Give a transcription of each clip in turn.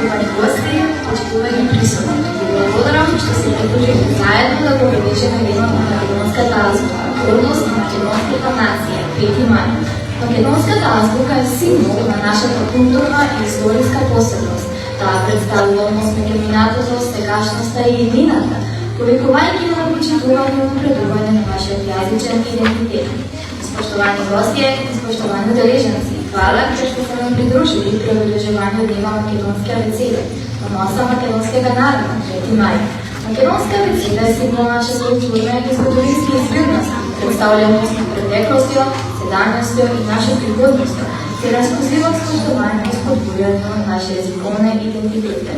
почитувани гости, почитувани присутни. Ви благодарам што се придружите заедно да го величиме денот на македонската азбука, гордост на македонската нација, 5 мај. Македонската азбука е символ на нашата културна и историска посебност. Таа представува однос меѓу минатото, сегашноста и иднината, повикувајќи на почитување и напредување на нашиот јазичен идентитет. Споштовани гости и споштовани удeleženci, хвала што сте се нам придружили при обележувањето Дена македонски абецеда, поноса македонскega народа, 3 мај. Македонска абецеда е символ на нашата културна и исторически извирности, представлja однос на пределноста, седањето и наша пригодност, се разпознава споштовање и сподбуѓање на нашите езиковни идентитети.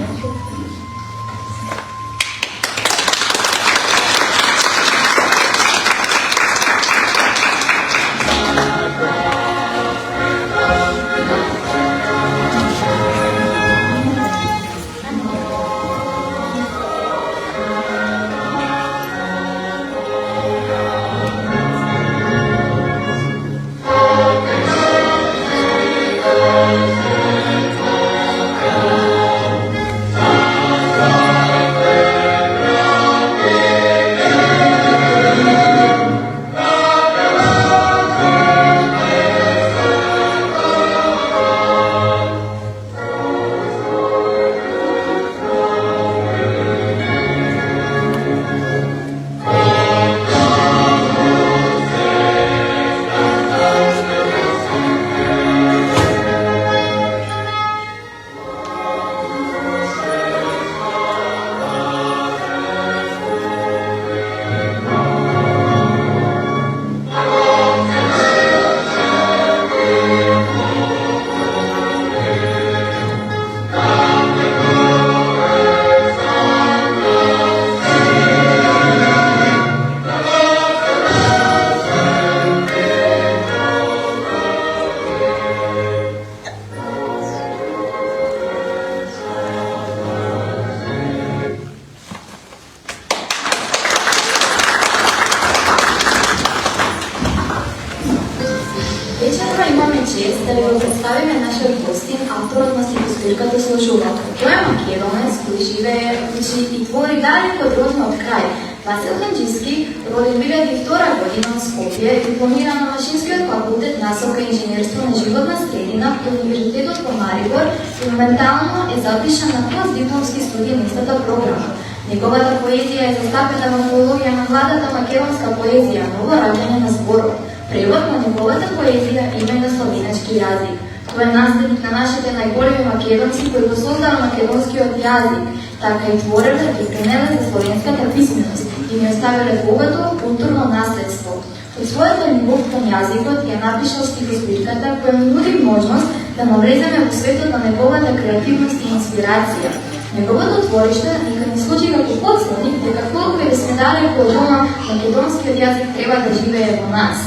Да ви го представиме нашиот гостин, авторот на стихосбирката Сложувалка. Тој е македонец кој живее, учи и твори далеко од родниот крај. Васил Ханџиски, роден 2002 година од Скопје, дипломира на Машинскиот факултет насока инженерство на животна средина при Универзитетот во Марибор и моментално е запишан на постдипломски студии на истата програма. Неговата поезија е застапена во антологија на младата македонска поезија, ново раѓање на зборот. Превод на неговата поезија има и на словенски јазик. Тој е наследник на нашите најголеми македонци кои го создаа македонскиот јазик, така и твореле да ги пренеле за словенската писменост и ни оставиле богато културно наследство. Од својата љубов кон јазикот ја напишал стихосбирката која ни нуди можност да навлеземе во светот на неговата креативност и инспирација. Неговото твориште нека ни служи како подсетник дека колку и да сме далеко од дома, македонскиот јазик треба да живее во нас.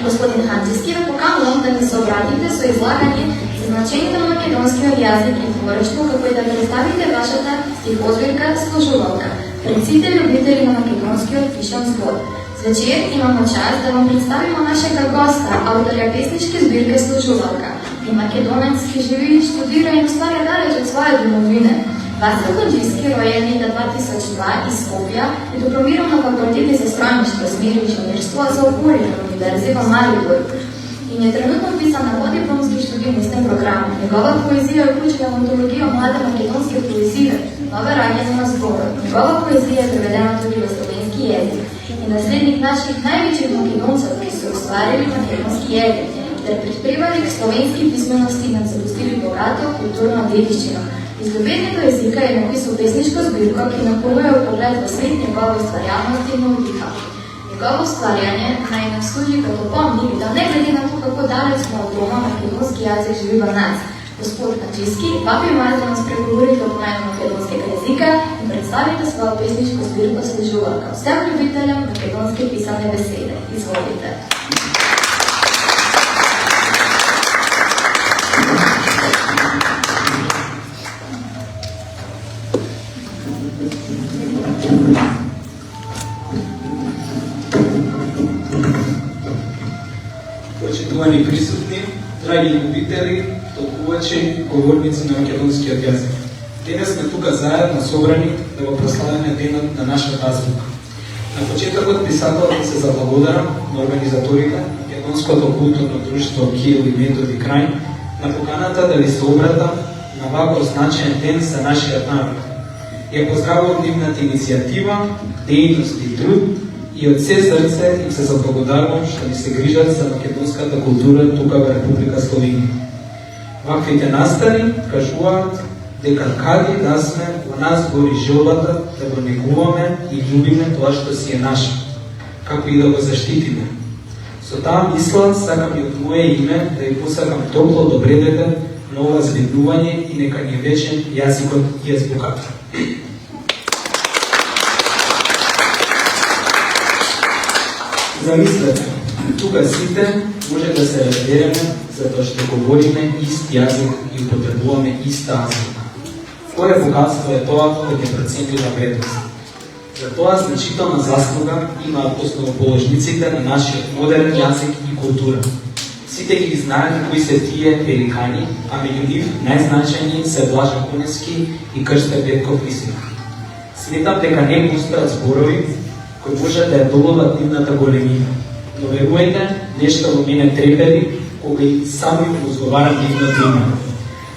Господин Ханџиски, ве поканувам да ни се обратите со излагање за значењето на македонскиот јазик и творештво, како и да представите вашата стихозбирка Сложувалка пред сите љубители на македонскиот пишан збор. Вечер имамо час да вам представиме нашега госта, авторја песнички збирка Сложувалка. И македонец ки живи и студира и остара далеч од своја домовина. Васил Ханџиски, роен 2002 из Скопје, е дипломирал на факултет за стројништво, смир и инженерство за околина на Универзитет во Марибор. И не тренутно писан на подипломски студијни програми. Негова поезија е уклучена во антологија млада македонски поезија, ново раѓање на зборот. Негова поезија е преведена туки во словенски јазик. И наследник наших највеќих македонцев кои се остварили македонски јазик, да предпревали словенски писмености и нам запустили богато културна dedišćina. Излюбениот езика е написал песничка збирка кој напомнува поглед во свет негова стварјаност и наутиха. Негово стварјање најнак служи като помник да не гледи на тоа како далеч сме од дома македонски јазик живи во нас. Господ Ханџиски, папи мај да нас преговорите од најна македонскega езика и представите своја песничка збирка Сложувалка. Сем љубителям македонски писане беседе. Изволите. Почитувани присутни, драги љубители, толкова слушувачи, говорници на македонскиот јазик. Денес сме тука заедно собрани да го прославиме денот на нашата азбука. На почетокот писателот се заблагодарам на организаторите, Македонското културно друштво Кирил и Методи Крај, на поканата да ви се обрата на ваков значаен ден за нашиот народ. Ја поздравувам нивната иницијатива, дејност и труд и од се срце им се заблагодарувам што ни се грижат за македонската култура тука во Република Словенија. Ваквите настани кажуваат дека каде да сме, во нас гори желбата да го негуваме и љубиме тоа што си е наше, како и да го заштитиме. Со таа мисла сакам и од моје име да ја посакам топло добре дете на ова збеднување и нека ни е вечен јазикот и азбуката. Замислете, тука сите може да се разбереме затоа што говориме ист јазик и употребуваме иста азбука. Кое богатство е тоа кое ќе проценува вредност? За тоа значителна заслуга имаат основоположниците на нашиот модерен јазик и култура. Сите ги знаат кои се тие великани, а меѓу нив најзначајни се Блажа Коневски и Крсте Петков Лисник. Сметам дека не постојат зборови кои може да ја доловат нивната големина, но верувајте, нешто во мене трепери кога и само им изговарам нивното име.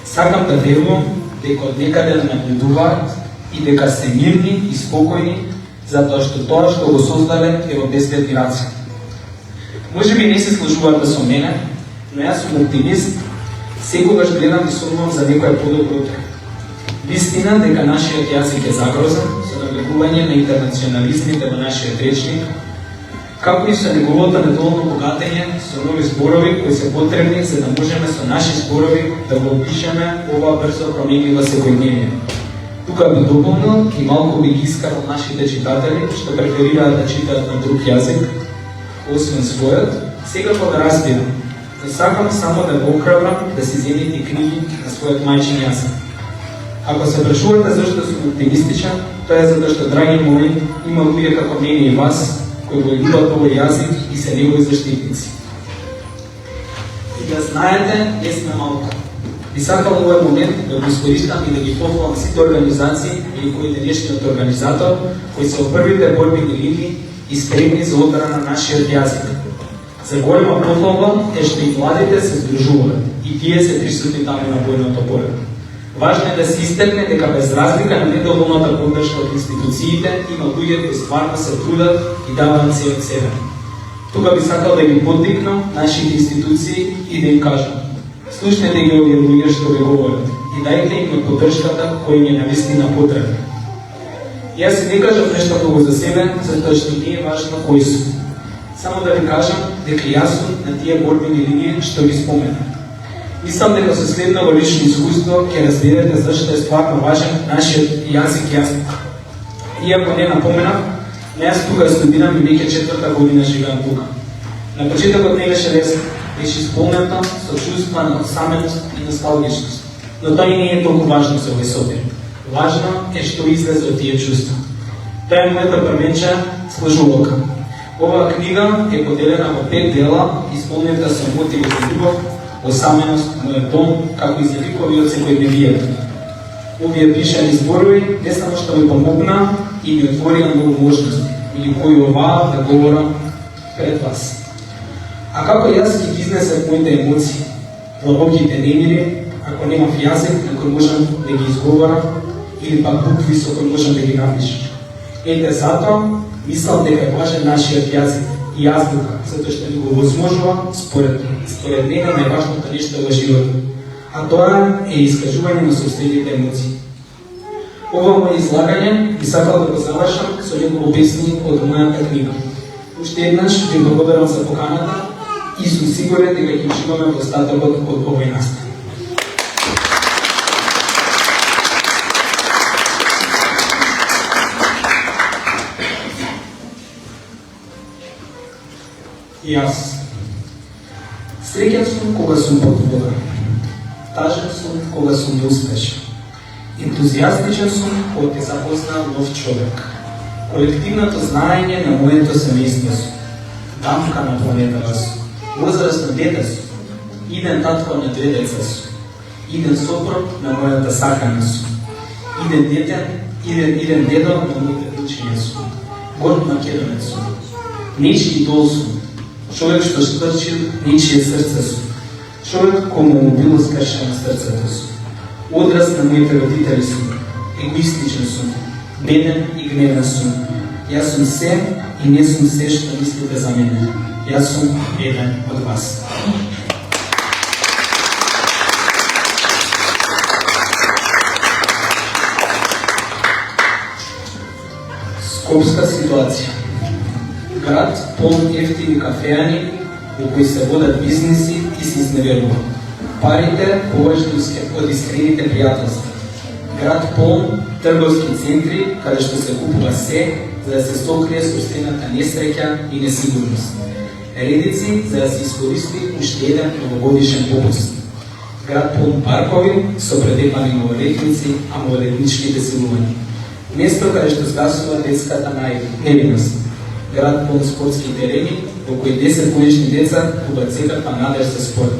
Сакам да верувам дека од некаде наблюдуваат и дека се мирни и спокојни, затоа што тоа што го создале е во безбедни раце. Може би не се сложувате со мене, но јас сум оптимист, секогаш гледам и сумнувам за некој подобро утре. Вистина дека нашиот јазик е загрозен со навлекување на интернационализмите во нашиот речник, како и со неговото недоволно богатење со нови зборови кои се потребни за да можеме со наши зборови да го опишеме ова брзо променливо секојдневие. Тука би дополнил и малку би ги искарал нашите читатели што преферираат да читаат на друг јазик, освен својот, секако да разбирам, но сакам само да го охрабрам да си земете книги на својот мајчин јазик. Ако се прашувате зашто сум оптимистичен, тоа е затоа што, драги мои, има луѓе како мене и вас, кои го љубат овој јазик и се негови заштитници. И да знаете, не сме малку. Би сакал овој момент да го искористам и да ги пофалам сите организации или кој денешниот организатор, кои се во првите борбени линии и спремни за одбрана на нашиот јазик. За голема пофалба е што и младите се здружуваат и тие се присутни таму на бојното поле. Важно е да се истакне дека без разлика на недоволната поддршка од институциите има луѓе кои стварно се трудат и даваат се од себе. Тука би сакал да ги поттикнам нашите институции и да им кажам: слушнете ги овие луѓе што ви говорат и дајте им поддршката која им е навистина потребна. Јас не кажам нешто многу за себе, затоа што не е важно кои сум. Само да ви кажам дека јас сум на тие борбени линии што ви споменам. Мислам дека со следното лично искуство ќе разберете зашто е стварно важен нашиот јазик и азбука. Иако не напоменав, јас тука студирам и веќе 4-та година живеам тука. На почетокот не беше лесно, беше исполнета со чувства на осаменост и носталгичност. Но тоа и не е толку важно за овој собир. Важно е што излезе од тие чувства. Тоа е мојата првенча сложувалка. Оваа книга е поделена во 5 дела, исполнета со мотиви за љубов, осаменост, мојот дом, како и за ликови од секојдневието. Овие пишани зборови не само што ми помогна и ми отворија многу можности, меѓу кои оваа да говорам пред вас. А како јас ги изнесев моите емоции, длабоките немири, ако немав јазик на кој можам да ги изговорам, или пак букви со кој можам да ги напишам. Ете затоа, мислам дека е важен нашиот јазик и азбука, затоа што ни го возможува според мене најважното нешто во животот, а тоа е искажување на собствените емоции. Ова моје излагање би сакал да го завршам со неколку песни од мојата книга. Уште еднаш ви благодарам за поканата и сум сигурен дека ќе уживаме во остатокот од овој настан. Јас. Среќен сум кога сум подвода. Тажен сум кога сум неуспешен. Ентузијастичен сум кога те запозна нов човек. Колективното знаење на моето семејство сум. Дамка на планетата сум. Возрастно дете сум. Иден татко на 2 деца сум. иден сопруг на мојата сакана сум, иден дедо на моите учење сум, горд македонец сум, нечи идол сум, човек што скрчил нечие срце сум, човек кому му било скршено срцето сум, одраз на моите родители сум, егоистичен сум, беден и гневен сум, јас сум се и не сум се што мислите за мене, јас сум еден од вас. Скопска ситуација. Град полн ефтини кафеани во кои се водат бизниси и се изневерува. Парите поважни од искрените пријателства. Град полн трговски центри каде што се купува се за да се сокрие собствената несреќа и несигурност. Редици за да се искористи уште еден новогодишен попуст. Град полн паркови со предепани малолетници, а малолетнички веселувања. Место каде што згасува детската невиност. Град полн спортски терени во кои 10 годишни деца губат секаква надеж за спорт.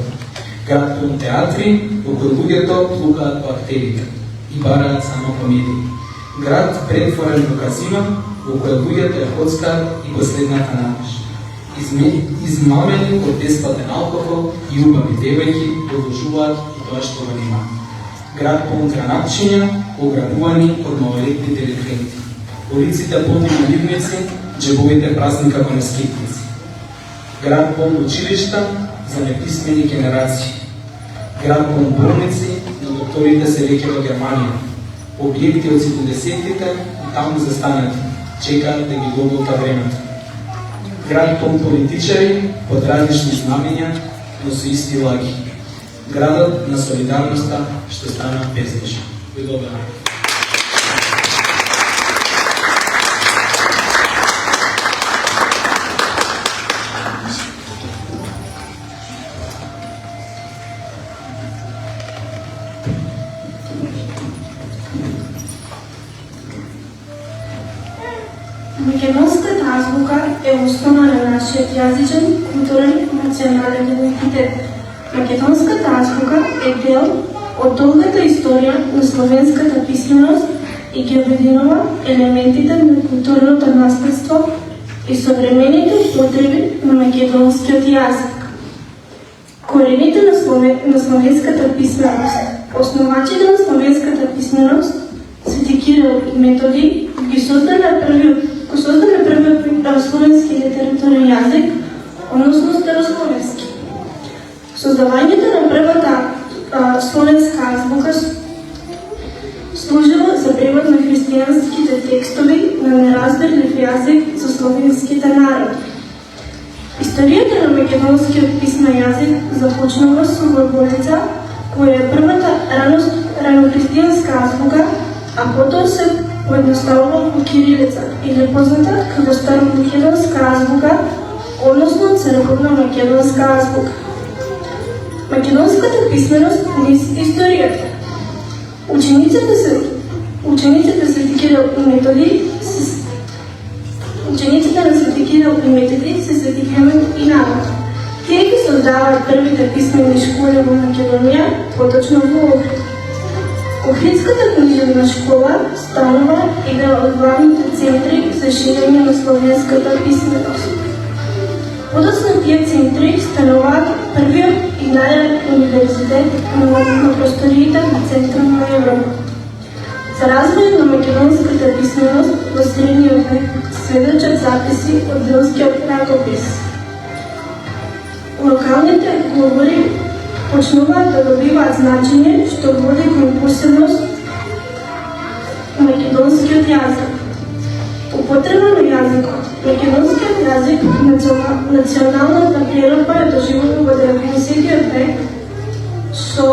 Град полн театри во кои луѓето плукаат по актерите и бараат само комедии. Град претворен во казино во кој луѓето ја коцкаат и последната надеж. Измамени од бесплатен алкохол и убави девојки продолжуваат и тоа што го нема. Град полн гранатчиња, ограбувани од малолетни деликвенти. Улиците полни наливници, джебовите празни како на скитници. Град полн училишта за неписмени генерации. Град полн болници, но докторите се веќе во Германија. Објекти од 70-тите и таму застанати, чекаат да ги доголта времето. Град полн политичари под различни знамења, но со исти лаги. Градот на солидарноста што стана бездишен. Благодарам. Македонската азбука е основа на нашиот јазичен, културен и национален идентитет. Македонската азбука е дел од долгата историја на словенската писменост и ги обединува елементите на културното наследство и современите употреби на македонскиот јазик. Корените на словенската писменост. Основачите на словенската писменост Свети Кирил и Методи ги создале првиот словенски литературен јазик, односно старословенски. Создавањето на првата словенска азбука служило за превод на христијанските текстови на неразбирлив јазик за словенските народи. Историјата на македонскиот писмен јазик започнува со Глаголица, која е првата ранохристијанска азбука, а потоа се поедноставува по кирилица или позната како старомакедонска азбука, односно црковна македонска азбука. Македонската писменост низ историјата. Учениците Свети Кирил и Методи се Свети Климент и Навод. Тие ги создаваат првите писмени школи во Македонија, поточно во Охрид. Охридската книжевна школа станува еден од главните центри за ширење на словенската писменост. Подоцна тие центри стануваат првиот и најден универзитет на просториите на Централна Европа. За развој на македонската писменост во средниот век сведочат записи од делскиот ракопис. Локалните говори почнуваат да добиваат значење што води кон посебност македонскиот јазик. Употреба на јазикот. Македонскиот јазик националната прероба е доживува во 19 век со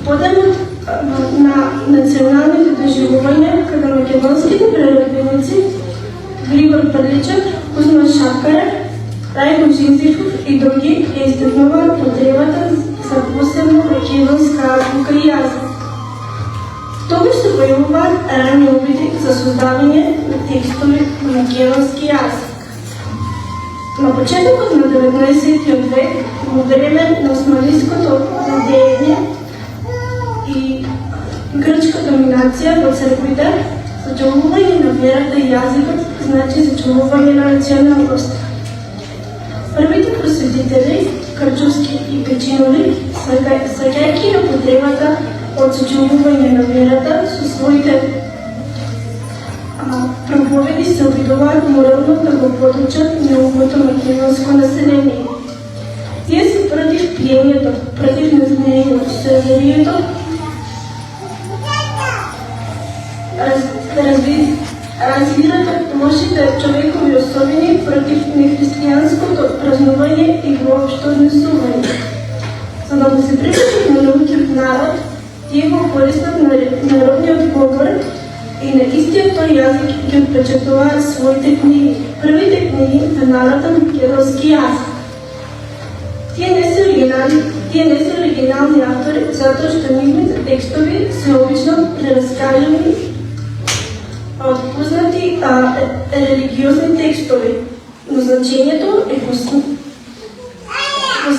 подемот на националните доживувања каде македонските преробеници Григор Прличев, Кузма Шакарев, Рајко Жинзифов и други ја истакнуваат потребата за посебно македонска азбука и јазик. Тогаш се појавуваат рани обиди за создавање на текстови на македонски јазик. На почетокот на 19 век, во време на османското владење и грчка доминација во црквите, зачувување на верата и јазикот значи зачувување на националност. Првите просветители, Крчовски и Печинови, саѓајќи на потребата од зачувување на верата со своите проповеди се обидуваат морално да го подучат неугото македонско население. Тие се против пиењето, против незмењето, суеверието, развират лошите човекови особини против нехристијанското празнување и воопшто однесување. За да му се приближат на научниот народ, тие го користат народниот говор и на истиот тој јазик ги отпечатуваат своите книги, првите книги на народен македонски јазик. Тие не се оригинални автори, затоа што нивните текстови се обично прераскажани од познати религиозни текстови, но значењето е во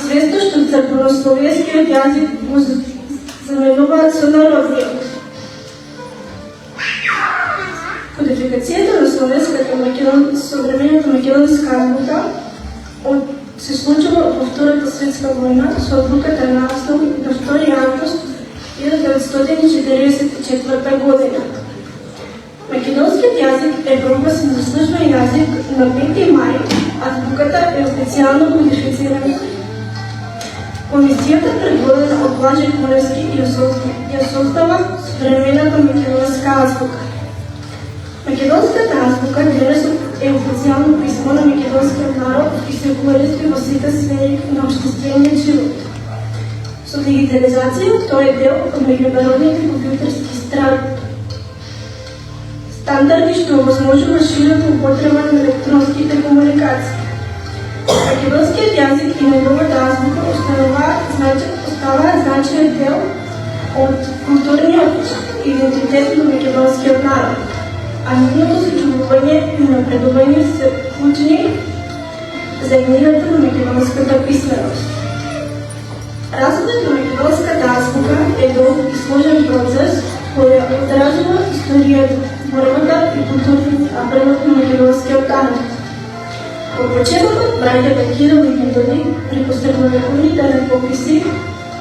свеста што црквословескиот јазик го заменуваат со народниот. Кодификацијата на словенската современата македонска азбука се случува во Втората светска војна со одлуката на Австрија на 2 август 1944 година. Македонскиот јазик е прогласен за службен јазик на 5 мај, азбуката е официјално кодифицирана. Комисијата предводена од Блаже Куневски ја создава современата македонска азбука. Македонската азбука денес е официјално писмо на македонскиот народ и се користи во сите сфери на општествениот живот. Со дигитализација тој е дел од меѓународните компјутерски стандарди што овозможува широка употреба на електронските комуникации. Македонскиот јазик и неговата азбука оставаат значаен дел од културниот идентитет на македонскиот народ, а нивното зачувување и напредување се клучни за идејата на македонската писменост. Развојот на македонската азбука е долг и сложен процес кој отражува историјата, борбата и културниот напредок на македонскиот народ. Во почетокот браќата Кирил и Методи преку средновековните ракописи,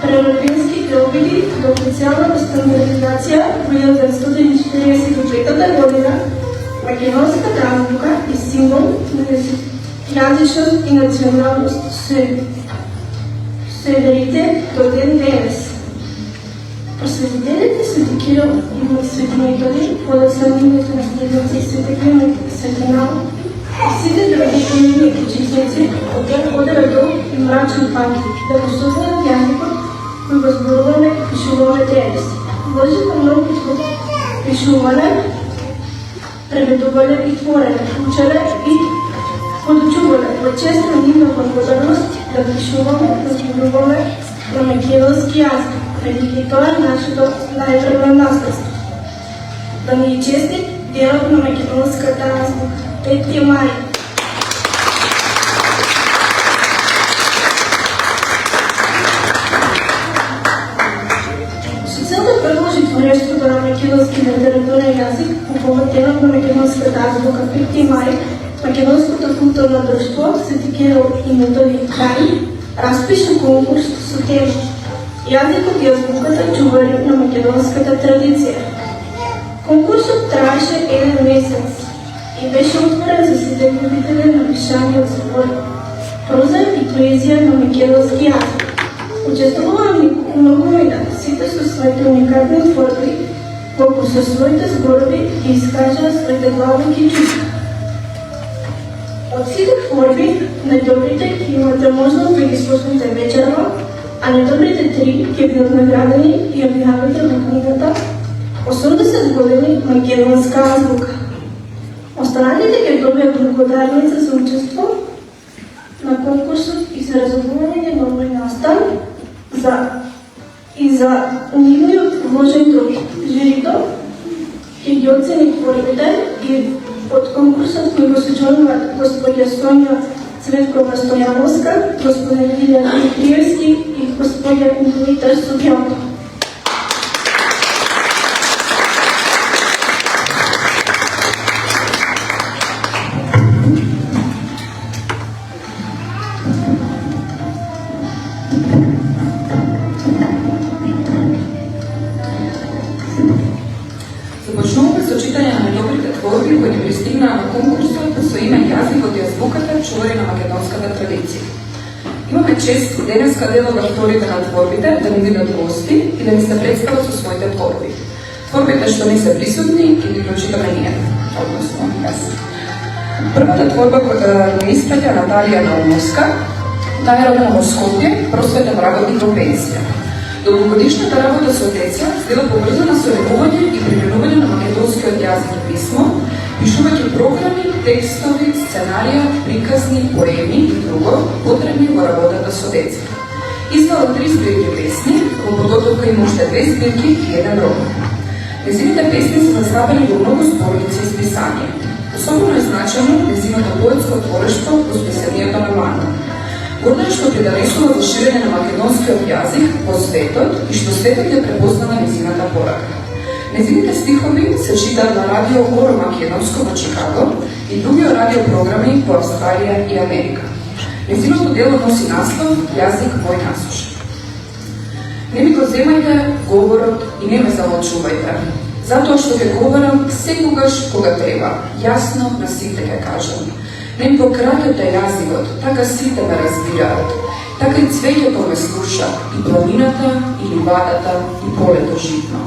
преробински обиди до официјалната стандардизација во 1945 година, македонската азбука е символ на јазичност и националност суверенитет до ден денес. Просветителите Свети Кирил и Свети Методи водат сравнението на следници Свети Климент и Свети Нал и сите други книги и почитници одела долг и мрачен пат да го создаат јазикот кој го зборуваме и пишуваме денес. Вложите многу пишуване, преведуване и творене, учене и подучуване во чест на нивна благодарност да пишуваме, да зборуваме на македонски јазик, преди тоа нашето највредно наследство. Да ни е честит делот на македонската азбука. 5 мај. Со цел да продолжи творештвото на македонски литературен јазик по повод денот на македонската азбука 5 мај, Македонското културно друштво Свети Кирил и Методи Крај распиша конкурс со тема Јазикот и азбуката чувари на македонската традиција. Конкурсот траеше 1 месец и беше отворен за сите љубители на пишање од збор, проза и поезија на македонски јазик. Учествуваа многу имена, сите со своите уникатни творби, колку со своите зборови ги искажаа своите длабоки чувства. Од сите творби, најдобрите ќе имате можност да ги слушнете вечерно, а најдобрите 3 ќе бидат наградени и објавите во книгата 80 години македонска азбука. Останалите ќе добијат благодарница за учество на конкурсот и за разумување на овој настан и за нивниот вложен труд. Жирито ќе ги оцени творбите и од конкурсот кој го сочинуваат господја Сонја Цветкова Стојановска, господин Илија Димитриевски и господин Димитар Судјанов. Започнуваме со читање на најдобрите творби кои ни пристигнаа на конкурсот со име Јазикот и азбуката, чувари на македонската традиција. Имаме чест денеска дел од авторите на творбите да ни бидат гости и да ни се представат со своите творби. Творбите што не се присутни ќе ги прочитаме ние, односно јас. Првата творба која ми испраќа Наталија Наумовска, таа е родена во Скопје, просветен работник во пенсија. Долгогодишната работа со деца била поврзана со рекување и применување на македонскиот јазик и писмо, пишување програми, текстови, сценарија, приказни, поеми и друго потребни во работата со деца. Издала 3 збирки песни, во подготовка има уште 2 збирки и 1 роман. Незините песни се застапени во многу зборници и списанија. Особено е значено незиното поетско творештво во списанието на Мана. Горда што придонесува за ширење на македонскиот јазик по светот и што светот ја препознала незината порака. Незините стихови се читаат на радио Оро Македонско во Чикаго и други радиопрограми во Австралија и Америка. Незиното дело носи наслов Јазик мој насушен. Не ми го земајте говорот и не ме замолчувајте, затоа што ќе говорам секогаш кога треба, јасно на сите ќе кажам. Не ми го кратете јазикот, така сите ме разбираат, така и цвеќето ме слуша, и планината, и ливадата, и полето житно.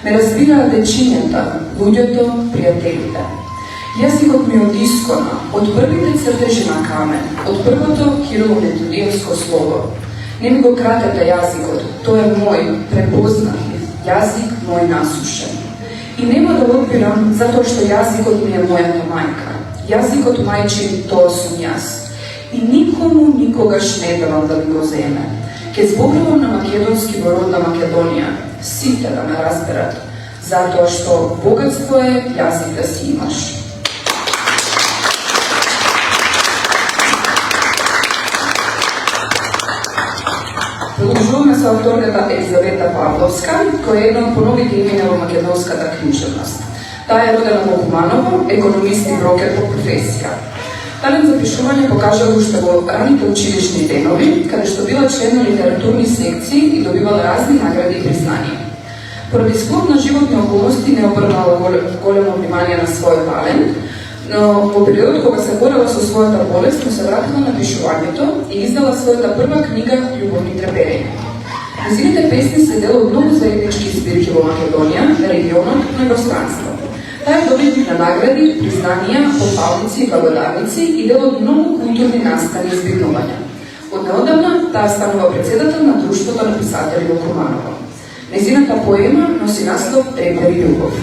Ме разбираат дечињата, луѓето, пријателите. Јазикот ми од искона, од првите цртежи на камен, од првото Кирило-Методиевско слово. Не ми го кратете јазикот, тој е мој, препознатлив, јазик мој насушен. И нема да одбирам, затоа што јазикот ми е мојата мајка. Јазикот мајчин, тоа сум јас. И никому никогаш не давам да ми го земе. Ке зборувам на македонски во родна Македонија, сите да ме разберат, затоа што богатство е јазик да си имаш. Продолжуваме со авторката Елизавета Павловска, која е едно од поновите имена во македонската книжевност. Таа е родена во Куманово, економист и брокер по професија. Талент за пишување покажала уште во раните училишни денови, каде што била член на литературни секции и добивала разни награди и признанија. Поради склоп на животни околности не обрнала големо внимание на својот талент, но во периодот кога се борела со својата болест, му се вратила на пишувањето и издала својата прва книга Љубовни треперења. Незините песни се дел од многу заеднички збирки во Македонија, регионот и пространство. Таа е добитник на награди, признанија, похвалници и благодарници и дел од многу културни настани и збирнувања. Од неодамна таа станува председател на Друштвото на писатели во Куманово. Незината поема носи наслов Трепери љубов.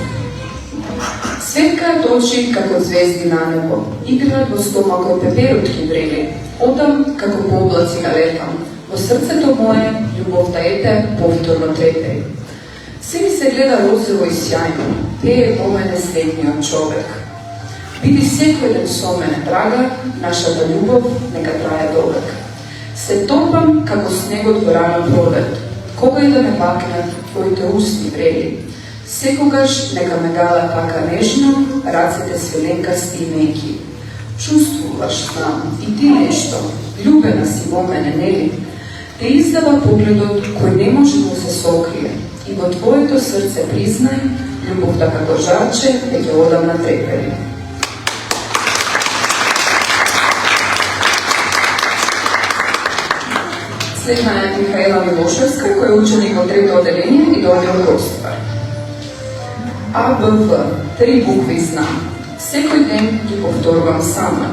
Светкаат очи како звезди на небо, играат во стомакот пеперутки врели, одам како по облаци да летам, во срцето мое љубовта ете повторно трепери. Се ми се гледа розово и сјајно, пее по мене светниот човек. Биди секој ден со мене, драга, нашата љубов нека трае довек. Се топам како снегот во рана пролет, кога и да ме пакнат твоите усни врели. Секогаш нека ме гала пака нежно, рацете свеленкасти и меки. Чувствуваш знам и ти нешто, љубена си во мене, нели? Те издава погледот кој не може да се сокрие и во твоето срце признај љубовта како жарче веќе одамна трепери. Следна е Михаела Милошевска, која е ученик во трето оделение и доаѓа од Гостивар. АБВ, 3 букви знам. Секој ден ги повторувам сама.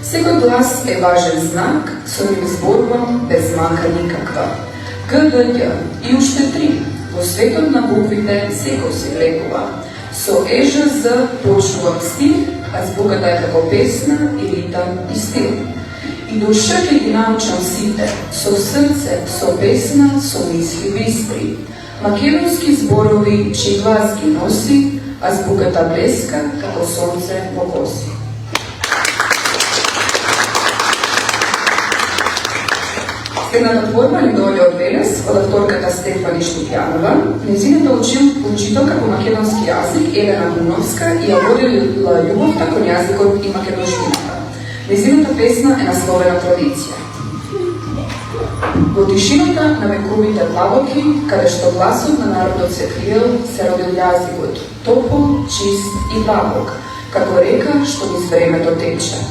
Секој глас е важен знак, со нив зборувам без мака никаква. ГДѓ и уште 3. Во светот на буквите секој се влегува. Со ЕЖЗ почнувам стих, а збуката е како песна и ритам и стил. И душа ќе ги научам сите, со срце, со песна, со мисли бистри. Македонски зборови, чиј глас ги носи, а збуката блеска како сонце во коси. Следната творба ни доаѓа од Велес, од авторката Стефани Штупјанова. Незината учителка по македонски јазик Елена Буновска ја водила љубовта кон јазикот и македонштината. Незината песна е насловена Традиција. Во тишината на вековите длабоки, каде што гласот на народот се криел, се родил јазикот, топол, чист и длабок, како река што низ времето тече.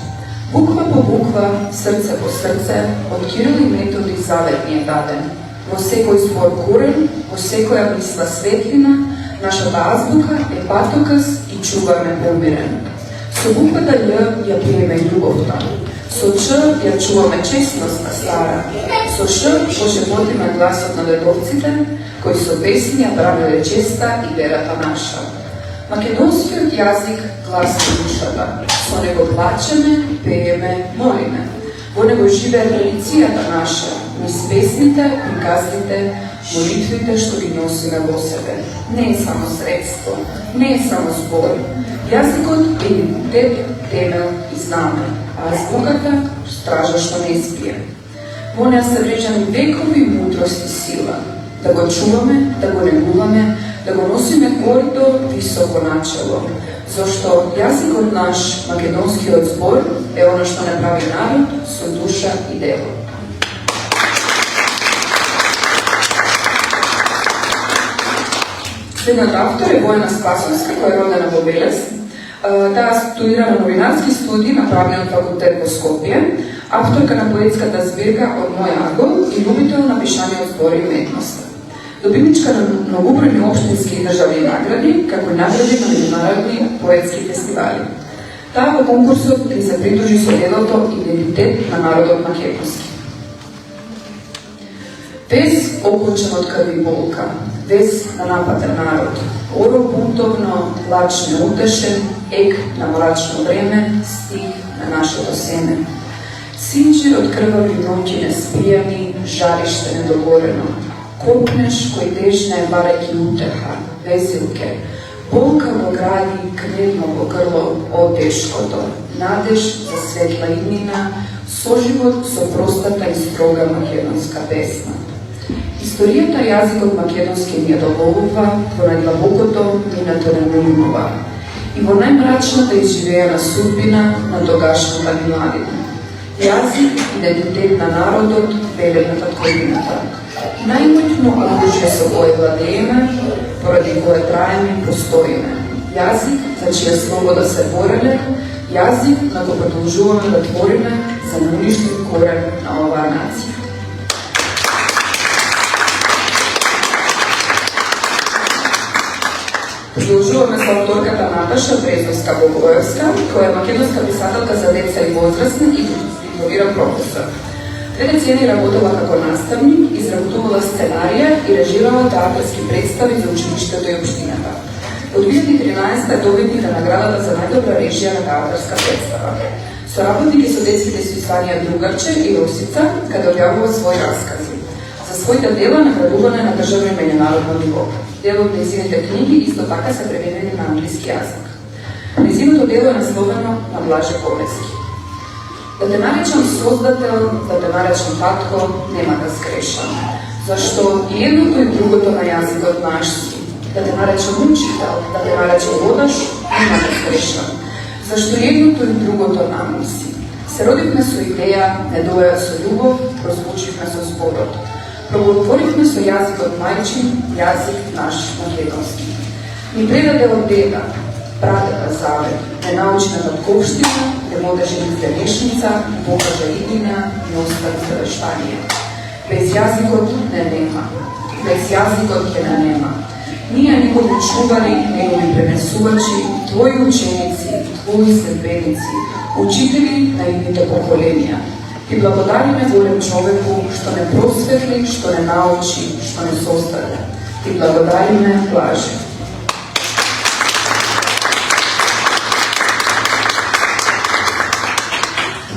Буква по буква, срце по срце, од Кирил и Методи завет ни е даден. Во секој збор корен, во секоја мисла светлина, нашата азбука е патоказ и чуваме помирен. Со буквата Љ ја пиеме љубовта, со Ч ја чуваме честноста стара, со Ш пошепотиме гласот на дедовците, кои со песни ја правеле честа и верата наша. Македонскиот јазик гласи душата. Со него плачеме, пееме, молиме. Во него живее традицијата наша, низ песните, приказните, молитвите што ги носиме во себе. Не е само средство, не е само збор. Јазикот е идентитет, темел и знаме, а азбуката стража што не спие. Во неа се врежани векови мудрост и сила. Да го чуваме, да го негуваме, да го носиме гордо, високо начело. Зашто јазикот наш, македонскиот збор, е оно што не прави народ со душа и дело. Следната автор е Војна Спасовска, која е родена во Велес. Таа студира на новинарски студии на правниот факултет во Скопје, авторка на поетската збирка Од мој агол и любител на пишаниот збор и уметност. Добивничка на многобројни општински и државни награди, како и награди на меѓународни поетски фестивали. Таа во конкурсот ги се придружи со делото Идентитет на народот македонски. Без околчен од крви болка, без на нападен народ, оро бунтовно, плач неутешен, ек на мрачно време, стих на нашето семе. Синџир од крвави ноќи неспијани, жариште недогорено, копнеш кој дежне барајќи утеха, веселке, болка во гради, кневно во грло, о тешкото, надеж за светла иднина, соживот со простата и строга македонска песна. Историјата јазикот македонски ни ја доголува во најдлабокото минато на Милинова и во најмрачната изживеена судбина на тогашната ни младина. Јазик, идентитет на народот, велената творината. Најмоќно оружје со кое владееме, поради кое траеме и постоиме. Јазик за чија слобода се бореле, јазик на кој продолжуваме да твориме за неуништив корен на оваа нација. Продолжуваме со авторката Наташа Брезовска-Богоевска, која е македонска писателка за деца и возрастни и дипломиран професор. 2 децени работела како наставник, изработувала сценарија и режирала театарски представи за училиштето и општината. Во 2013 е добитник на наградата за најдобра режија на театарска представа. Соработник и со детските списанија Другарче и Росица, каде објавува своји раскази. За своите дела наградувана на државно и меѓународно ниво. Дел од незините книги исто така се преведени на англиски јазик. Незиното дело е насловено на Блаже Полески. Да те наречам создател, да те наречам татко, нема да сгрешам. Зашто и едното и другото на јазикот наш си. Да те наречам учител, да те наречам водаш, нема да сгрешам. Зашто и едното и другото нам си. Се родивме со идеја, не доја со љубов, прозвучивме со зборот. Проговоривме со јазикот мајчин, јазик наш македонски. Ни предаде од деда, прадеда завет, не научи на татковштина, не модеше низ денешница, не покажа иднина, не остави завештање. Без јазикот не нема, без јазикот ќе не нема. Ние негови чувари, негови пренесувачи, твои ученици, твои следбеници, учители на идните поколенија. Ти благодариме голем човеку што не просветли, што не научи, што не создаде. Ти благодариме Блаже.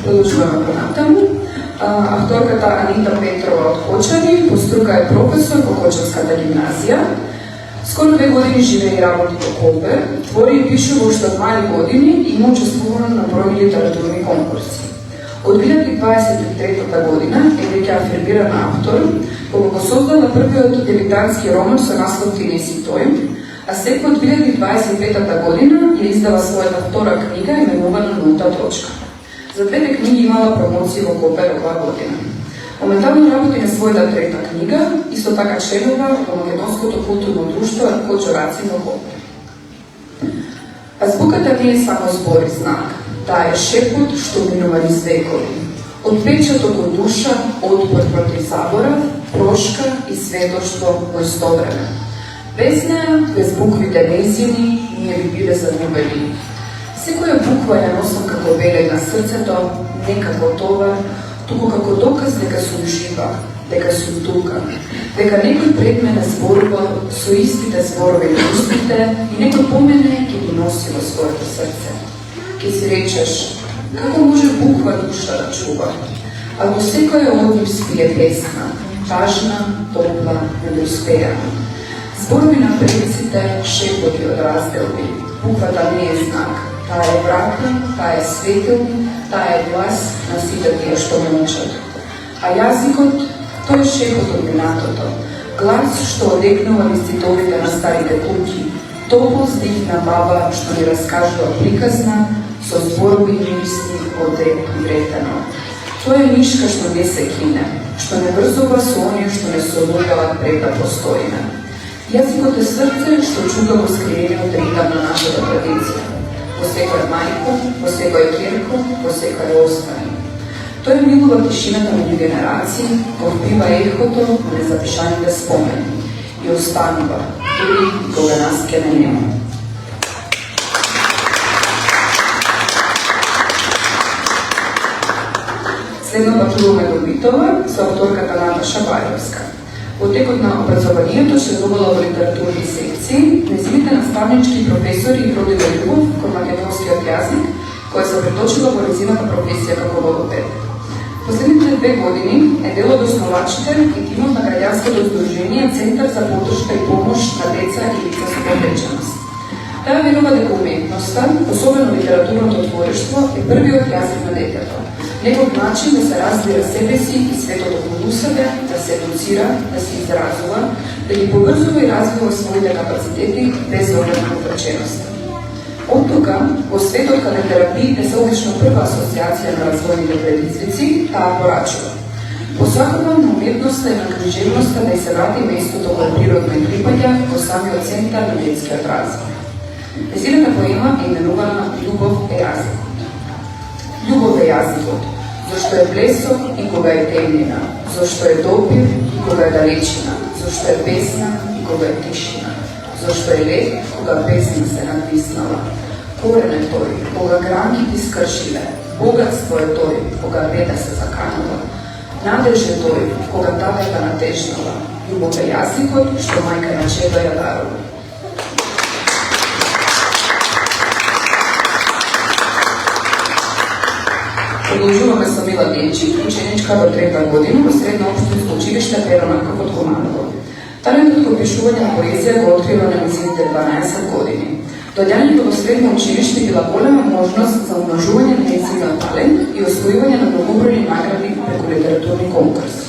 Продолжуваме понатаму. Авторката Анита Петрова од Кочани, по струка е професор во Кочанската гимназија. Скоро 2 години живее и работи во Колбе, твори и пише во уште од мали години и има учествувано на бројни литературни конкурси. Од 2023 година е веќе афирмиран автор, кога го создала првиот дебютантски роман со наслов Ти не си тој, а секој од 2025 година ја издава својата втора книга именувана Нулта точка. За двете книги имала промоција во Копер оваа година. Моментално работи на својата трета книга, исто така членува во Македонското културно друштво Кочораци во Копер. Азбуката не е само збор и знак, таа е шепот што минува низ векови. Отпечаток од душа, отпор против заборав, прошка и сведоштво во исто време. Без неа, без буквите нејзини, ние би биле загубени. Секоја буква ја носам како белег на срцето, не како товар, туку како доказ дека сум жива, дека сум тука, дека некој пред мене зборува со истите зборови на устите и некој по мене ќе ги носи во своето срце. Ке си речеш, како може буква душа да чува? А во секоја од нив спие песна, важна, топла, недоспејана. Зборови на предците, шепоти од разделби. Буквата не е знак, таа е врака, таа е светил, таа е глас на сите тие што мълчат. А јазикот, тој е шепот од минатото, глас што одекнува низ цитовите на старите куќи, топол здих на баба што ни раскажува приказна, со зборови мисли од дреп и ретено. Тој е мишка што не се кине, што не врзува со оние што не се одолжават пред да постоиме. Јазикот е срце што чуга во скриениот ритам на нашата традиција. Во секој мајко, во секој ќерко, во секој остани. Тој милува тишината меѓу генерации, го впива ехото на незапишаните спомени и останува, дури кога нас ке не нема. Следно патуваме до Битова со авторката Наташа Бајовска. Во текот на образованието членувала во литературни секции, нејзините наставнички професори и родила љубов кон македонскиот јазик, која се преточила во нејзината професија како логопед. Последните 2 години е дел од основачите и тимот на граѓанското здружение Центар за поддршка и помош на деца и лица со повреđеност. Таа верува дека уметноста, особено литературното творештво, е првиот јазик на детето. Негов начин да се разбира себе си и светот околу себе, да се едуцира, да се изразува, да ги поврзува и развива своите капацитети без оглед на отреченост. Од тога, во светот каде терапиите се обично прва асоциација на развојните предизвици, таа порачува. Посакува на уметноста и на книжевноста да се врати местото кое природно и припаѓа во самиот центар на детскиот развој. Нејзината поема е именувана Љубов е јазикот. Љубов е јазикот, зашто е блесок и кога е темнина, зашто е допир и кога е далечина, зашто е песна и кога е тишина, зашто е лет кога песна се надвиснала. Корен е тој, кога гранките скршиле, богатство е тој, кога беда се заканува, надеж е тој, кога татата натежнала, љубов е јазикот што мајка на чеда ја дарува. Продолжуваме со Мила Денчик, ученичка во 3-та година во средно општинско училиште Пера Марков од Команово. Талентот кон пишување на поезија го открива на низините 12 години. Доаѓањето во средно училиште била голема можност за умножување на незиниот талент и освојување на многобројни награди преку литературни конкурси.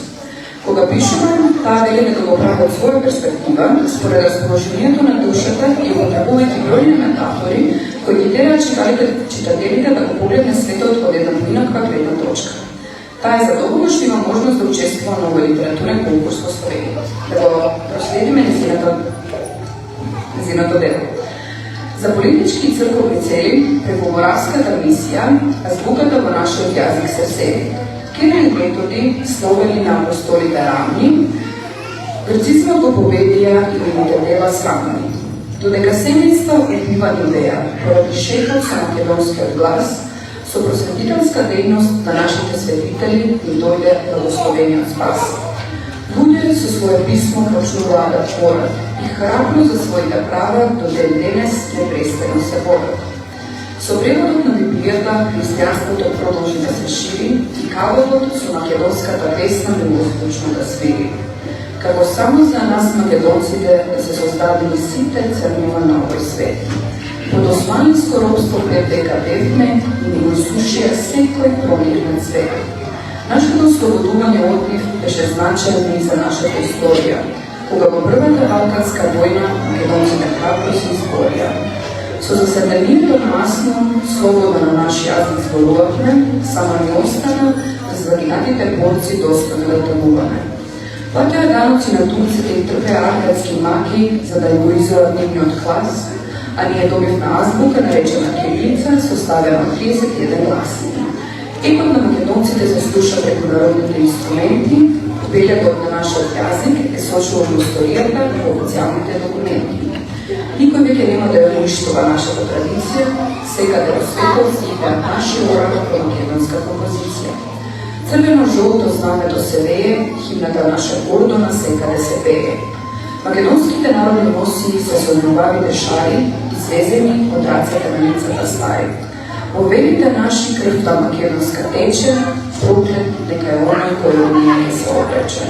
Кога пишува, таа вели дека го прави од своја перспектива, според расположението на душата и употребувајќи бројни метафори кои ги тераат читателите да го погледне светот од една поинаква гледна точка. Таа е задоволна што има можност да учествува на овој литературен конкурс во Словенија. Да го проследиме незиното дело. За политички и црковни цели, преку моравската мисија, азбуката во нашиот јазик се сели. Кирил и Методи словели на апостолите рамни, грцизмот го победија и нивните дела срамни. Додека семејства убива идеја, поради шефот со македонскиот глас, со просветителска дејност на нашите светители им дојде благословениот спас. Луѓе со свое писмо почнуваа да творат и храбро за своите права до ден денес непрестано се борат. Со преводот на Библијата, христијанството продолжи да се шири и кавалот со македонската песна многозвучно да свири. како само за нас македонците да се создадени сите црнила на овој свет. Под османинско робство 5 века бевме и ни го сушија секој промир на светот. Нашето ослободување од нив беше значајно и за нашата историја, кога во првата Балканска војна македонците храбро се изборија. Со заседанието масно, слободно на наш јазик зборувавме, само ни остана за загинатите борци достойно да тамуваме. Платеа даноци на турците и трпеа аркадски маки за да го изоат нивниот клас, а ние добивме азбука наречена кирилица, составена од 31 гласни. Епот на македонците се слуша преку народните инструменти, белегот на нашиот јазик е сочуван во историјата и официјалните документи. Никој веќе нема да ја уништува нашата традиција, секаде во светот сипеат наши орава по македонска композиција. Црвено-жолто знамето се вее, химната наша гордо на секаде се пее. Македонските народни носии се со љубавите шари, извезени од рацете на лицата стари. Во велите наши крвта македонска тече, проклет дека е оној кој од ние не се обрече.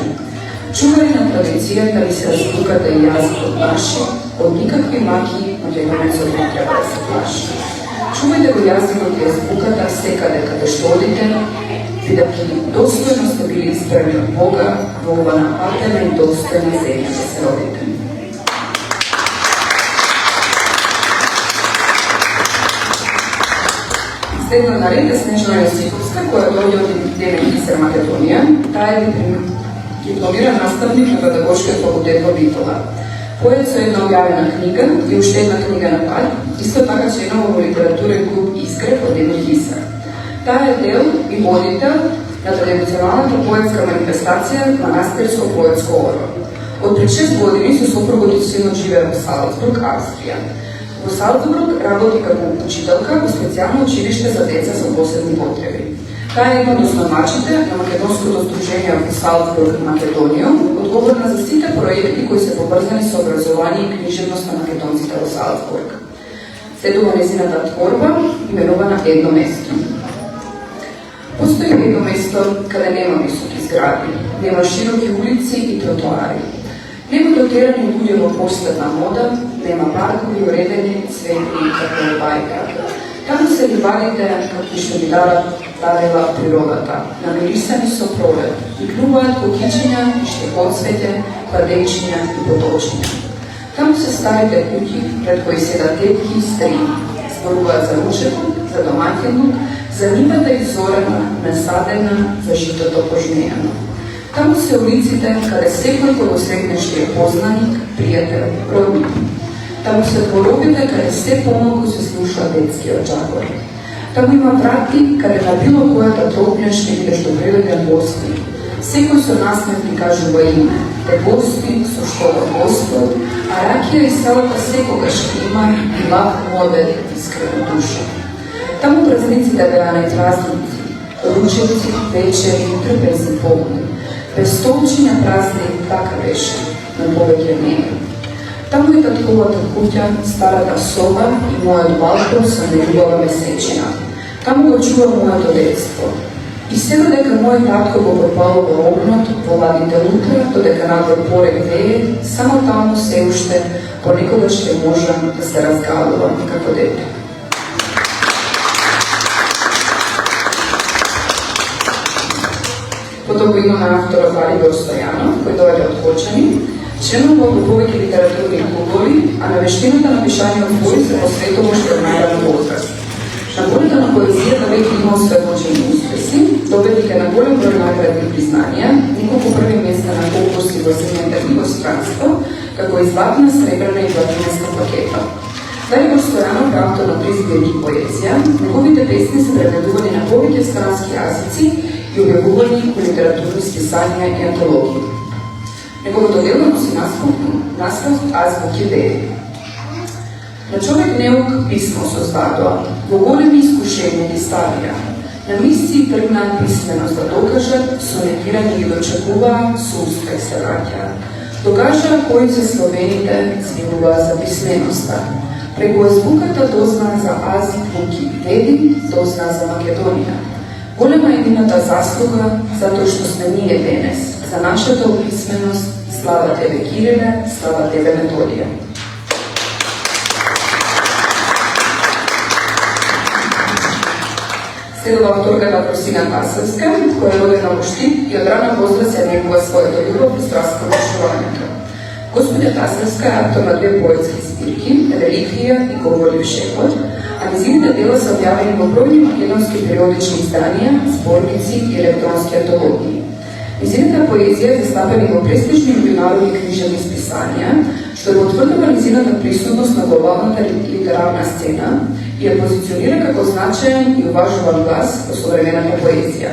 Чувари на традицијата ви се разлуката и јазикот наши, од никакви маки македонецот не треба да се плаши. Чувајте го јазикот и азбуката секаде каде што одите, бидејќи достојно сте били избрани од Бога во ова напатена и достојна земја да се родите. Следно наред е Снежна Јосифовска, која дојде од Девен Кисер, Македонија. Таа е дипломиран наставник на педагошкиот факултет во Битола. Поет со една објавена книга и уште една книга на пат, исто така членува во литературен клуб Искрев од Девен Кисер. Таа е дел и водител на традиционалната поетска манифестација Манастирско поетско оро. Од пред 6 години со сопругот и синот живее во Салцбург, Австрија. Во Салцбург работи како учителка во специјално училиште за деца со посебни потреби. Таа е една од основачите на Македонското сдружение во Салцбург, Македонија, одговорна за сите проекти кои се поврзани со образование и книжевност на македонците во Салцбург. Следува незината творба, именувана Едно место. Постои едно место каде нема високи згради, нема широки улици и тротоари. Нема дотерани луѓе во последна мода, нема паркови уредени, цветни и како бајка. Таму се ливадите какви што ги дарила природата, намирисани со пролет, и клюваат кукичиња и штекоцвеќе, кладенчиња и поточиња. Таму се старите куќи пред кои седат тетки и старини, зборуваат за ручевок, за домаќинок, за нивата изорена, насадена, за житото пожнејано. Таму се улиците каде секој кој го сретнеш е познаник, пријател, родник. Таму се дворовите каде се помалку се слуша детскиот джагор. Таму има врати каде на било којата тропнеш ќе бидеш добреведен гости. Секој со насмех ти кажува име, те гости со што во Господ, а ракија и селата секогаш има и лав модер искрена душа. Таму празниците беа најпразници, ручевци, вечери, трпези полни. Без столчиња празни така беше, но повеќе не е. Таму е татковата куќа, старата соба и мојот балкон со неубава месечина. Таму го чува моето детство. И се додека мој татко го пропало во огнот, во ладите утра, додека надвор порек вее, само таму се уште понекогаш ќе можам да се разгалувам како дете. Потоа имаме авторот Валибор Стојанов, кој доаѓа од Кочани, членува во повеќе литературни клубови, а на вештината на пишање од бои се посветува уште од најран возраст. На полето на поезијата веќе имал своевочени успеси, добедник на голем број наградни признанија, неколку први места на конкурси во земјата и во странство, како и златна, сребрена и платинска пакета. Валибор Стојанов е автор на 3 збирки поезија, неговите песни се преведувани на повеќе странски јазици и објавувани во литературни списанија и антологии. Неговото дело носи наслов Азбуки Деви. На човек неук писмо создадоа, во големи искушенија ги ставија. На мисии тргнаа писменост да докажат, со негирање ги дочекуваа, со успех се враќаа. Докажаа кои се словените збируваа за писменоста. Преку азбуката дознаа за Азбуки Деви, дознаа за Македонија. Голема е нивната заслуга затоа што сме ние денес, за нашата описменост, слава тебе Кириле, слава тебе Методија. Следува авторката Кросина Тасевска, која е родена во Штип и од рана возраст ја негува својата љубов и страст кон пишувањето. Господја Тасевска е автор на 2 поетски збирки, Реликвија и Говорлив шепот, а нејзините дела се објавени во бројни македонски периодични изданија, зборници и електронски антологии. Нејзината поезија е застапена во престижни меѓународни книжевни списанија, што потврдува нејзината присутност на глобалната литерарна сцена и ја позиционира како значаен и уважуван глас во современата поезија.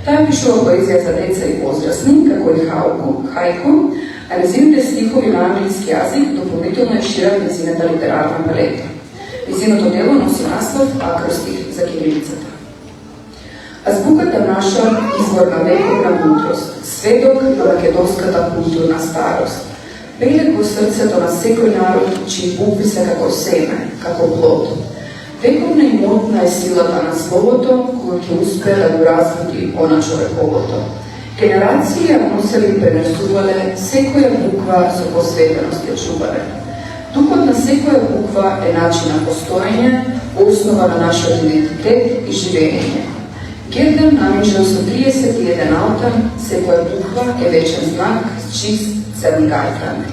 Таа пишува поезија за деца и возрастни, како и хајку, а нејзините стихови на англиски јазик дополнително шират нејзината литерарна палета. Нејзиното дело носи наслов Акростих за кирилицата. Азбуката наша извор на вековна мудрост, сведок на македонската културна старост, белек во срцето на секој народ, чии букви се како семе, како плод. Вековна и модна е силата на словото, која ќе успее да го разбуди она човековото. Генерации ја носели и пренесувале, секоја буква со посветеност ја чувале. Духот на секоја буква е начин на постоење, основа на нашиот идентитет и живење. Гердер намижал со 31 алтан, секоја буква е вечен знак, чист, цел гајкан.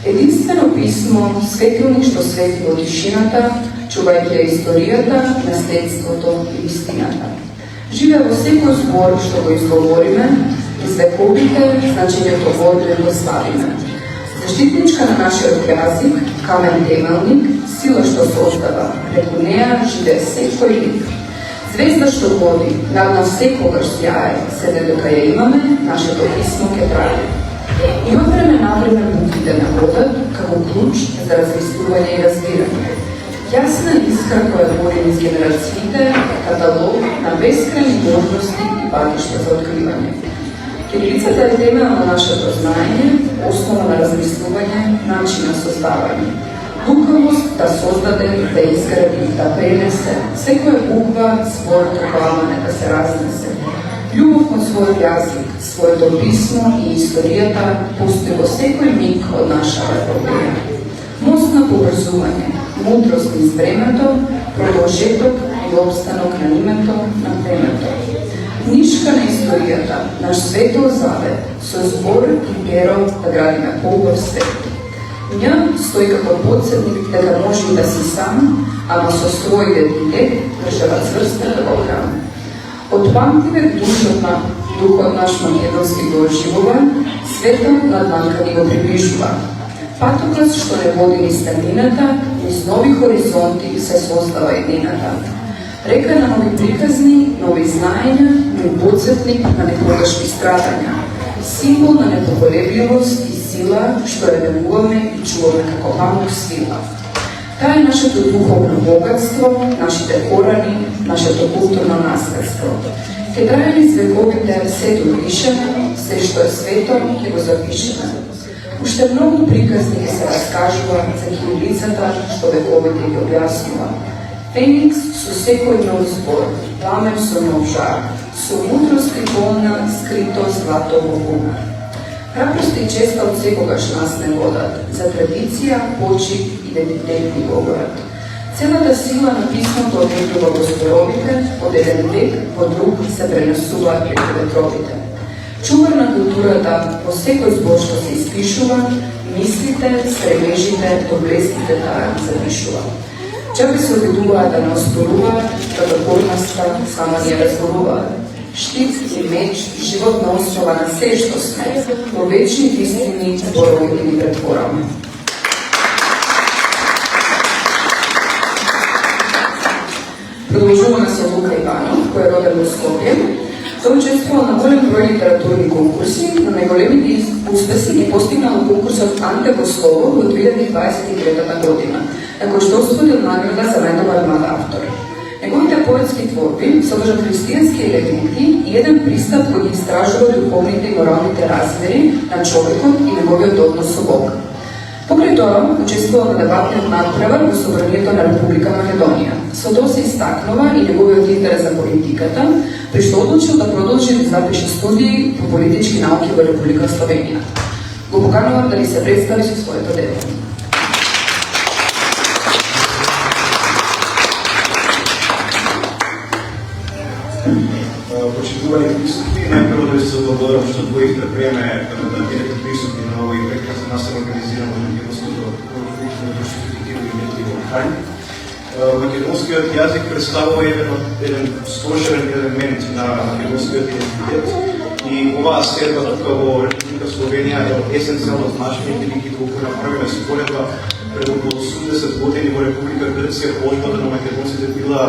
Единствено писмо, светилник што свети во тишината, чувајќи ја историјата, наследството и истината. Живе во секој збор што го изговориме, из вековите значењето војде го славиме. Заштитничка на нашиот јазик, камен темелник, сила што создава, преку неа живе секој лик. Звезда што води, над нас секогаш сјае, се додека ја имаме, нашето писмо ке трае. И од време на време буквите на водат, како клуч за размислување и разбирање. Јасна искра која води низ генерациите, каталог на бескрајни можности и патишта за откривање. Кирилицата е темел на нашето знаење, основа на размислување, начин на создавање. Лукавост да создаде, да изгради, да пренесе, секоја буква, своето пламане да се разнесе. Љубов кон својот јазик, своето писмо и историјата постои во секој миг од нашава епопеја. Мост на поврзување, мудрост низ времето, продолжеток и обстанок на името на племето. Книжка на историјата, наш светол завет, со збор и перо да градиме поубав свет. Ја стои како подсетник дека може и да си сам, ама со свој идентитет држава цврста во храм. Од памтивек духот наш македонски го оживува, светот над манка ни го приближува. Патокас што не води низ стамината, низ нови хоризонти се создава еднината. Река на нови приказни, нови знаења, но подсетник на некогашни страдања. Символ на непоколебливост и сила, што ја негуваме и чуваме како памук свила. Таа е нашето духовно богатство, нашите корани, нашето културно наследство. Ке трае низ вековите сето пишеме, се што е свето ќе го запишеме. Уште многу приказни се раскажува за кирилицата што вековите ги објаснува. Феникс со секој нов збор, пламен со нов жар, со мудрост и полна скрито злато во бумар. Храброст и честа од секогаш нас не водат, за традиција, почит, идентитет ни говорат. Целата сила на писмото однекува во зборовите, од еден век во друг се пренесуваат преку ветровите. Чувар на културата во секој збор што се испишува, мислите, стремежите, доблеските таа запишува. Чаби се обидуваат да не оспоруваат, да докорноста само ни ја разборуваат. Штит и меч, животна основа на се што сме, во вечни истини зборовите ни претвораме. Продолжуваме со Лука Иванов, кој е роден во Скопје. Тој учествувал на голем број литературни конкурси, но најголемите успеси ги постигнал конкурсот Анте во слово во 2023 година, на кој што освоил награда за најдобар млад автор. Неговите поетски творби содржат христијански елементи и еден пристап кој ги истражува духовните и моралните размери на човекот и неговиот однос со Бог. Покрај тоа, учествувал на дебатниот надпревар во Собранието на Република Македонија. Со тоа се истакнува и неговиот интерес за политиката, при што одлучил да продолжи да запише студии по политички науки во Република Словенија. Го поканувам да ни се представи со своето дело. Почитувани присутни, најпрво да ви се благодарам што одвоивте време да бидете присутни на овој прекрасен настан организиран во македонското образование. Македонскиот јазик представува еден сложен елемент на македонскиот идентитет и оваа седба тука во Република Словенија е есенцијално значење, бидејќи толку направиме споредба пред околу 80 години во Република Грција положбата на македонците била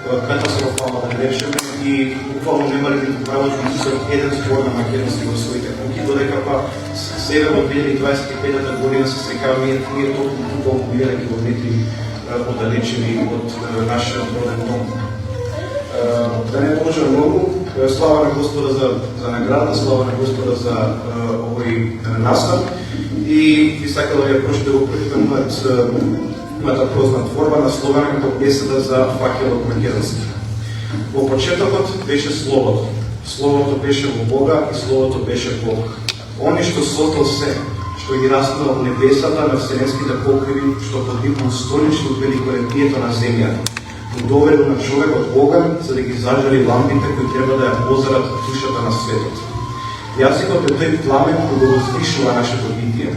катастрофална, да речеме, и буквално немале ниту право да напишат еден збор на македонски во своите куќи, додека па сега во 2025 година се срекава ние толку милиони километри оддалечени од нашиот роден дом. Да не може многу, слава на Господа за награда, слава на Господа за овој настан и би сакал да ја прочитам мојата прозна творба насловена како беседа за факелот македонски. Во почетокот беше Словото. Словото беше во Бога и Словото беше Бог. Оне што создал се, што ги раснал небесата на вселенските покриви, што подигнал столично од великолепието на земјата. Го довел на човекот Бога, за да ги зажали лампите кои треба да ја озарат душата на светот. Јазикот е тој пламен кој го возвишува нашето битие.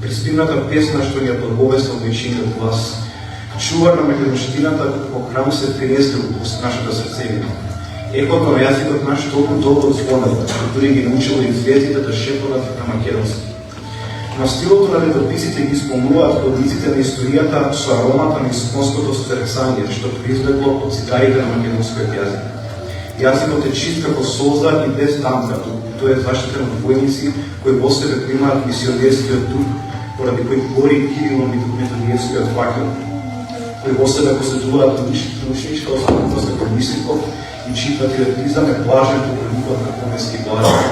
Приспивната песна што ни ја благовестил вечиниот глас. Чувар на македонштината во храм се принесли во нашата срцевина. Ехото на јазикот наш толку долго звонел, што дури ги научило и звездите да шепнат на македонски. На стилото на летописите ги спомнуваат кодиците на историјата со аромата на исконското стресање, што произлегло од цитарите на македонскиот јазик. Јазикот е чист како солза и без дамка, тој е заштитен од војници кои во себе примаат мисионерскиот дух, поради кој гори Кирило-Методиевскиот факел, кои во себе поседуваат научничка особеност како мисликов и чиј патриотизам е блажен поконикот на коменски блажен.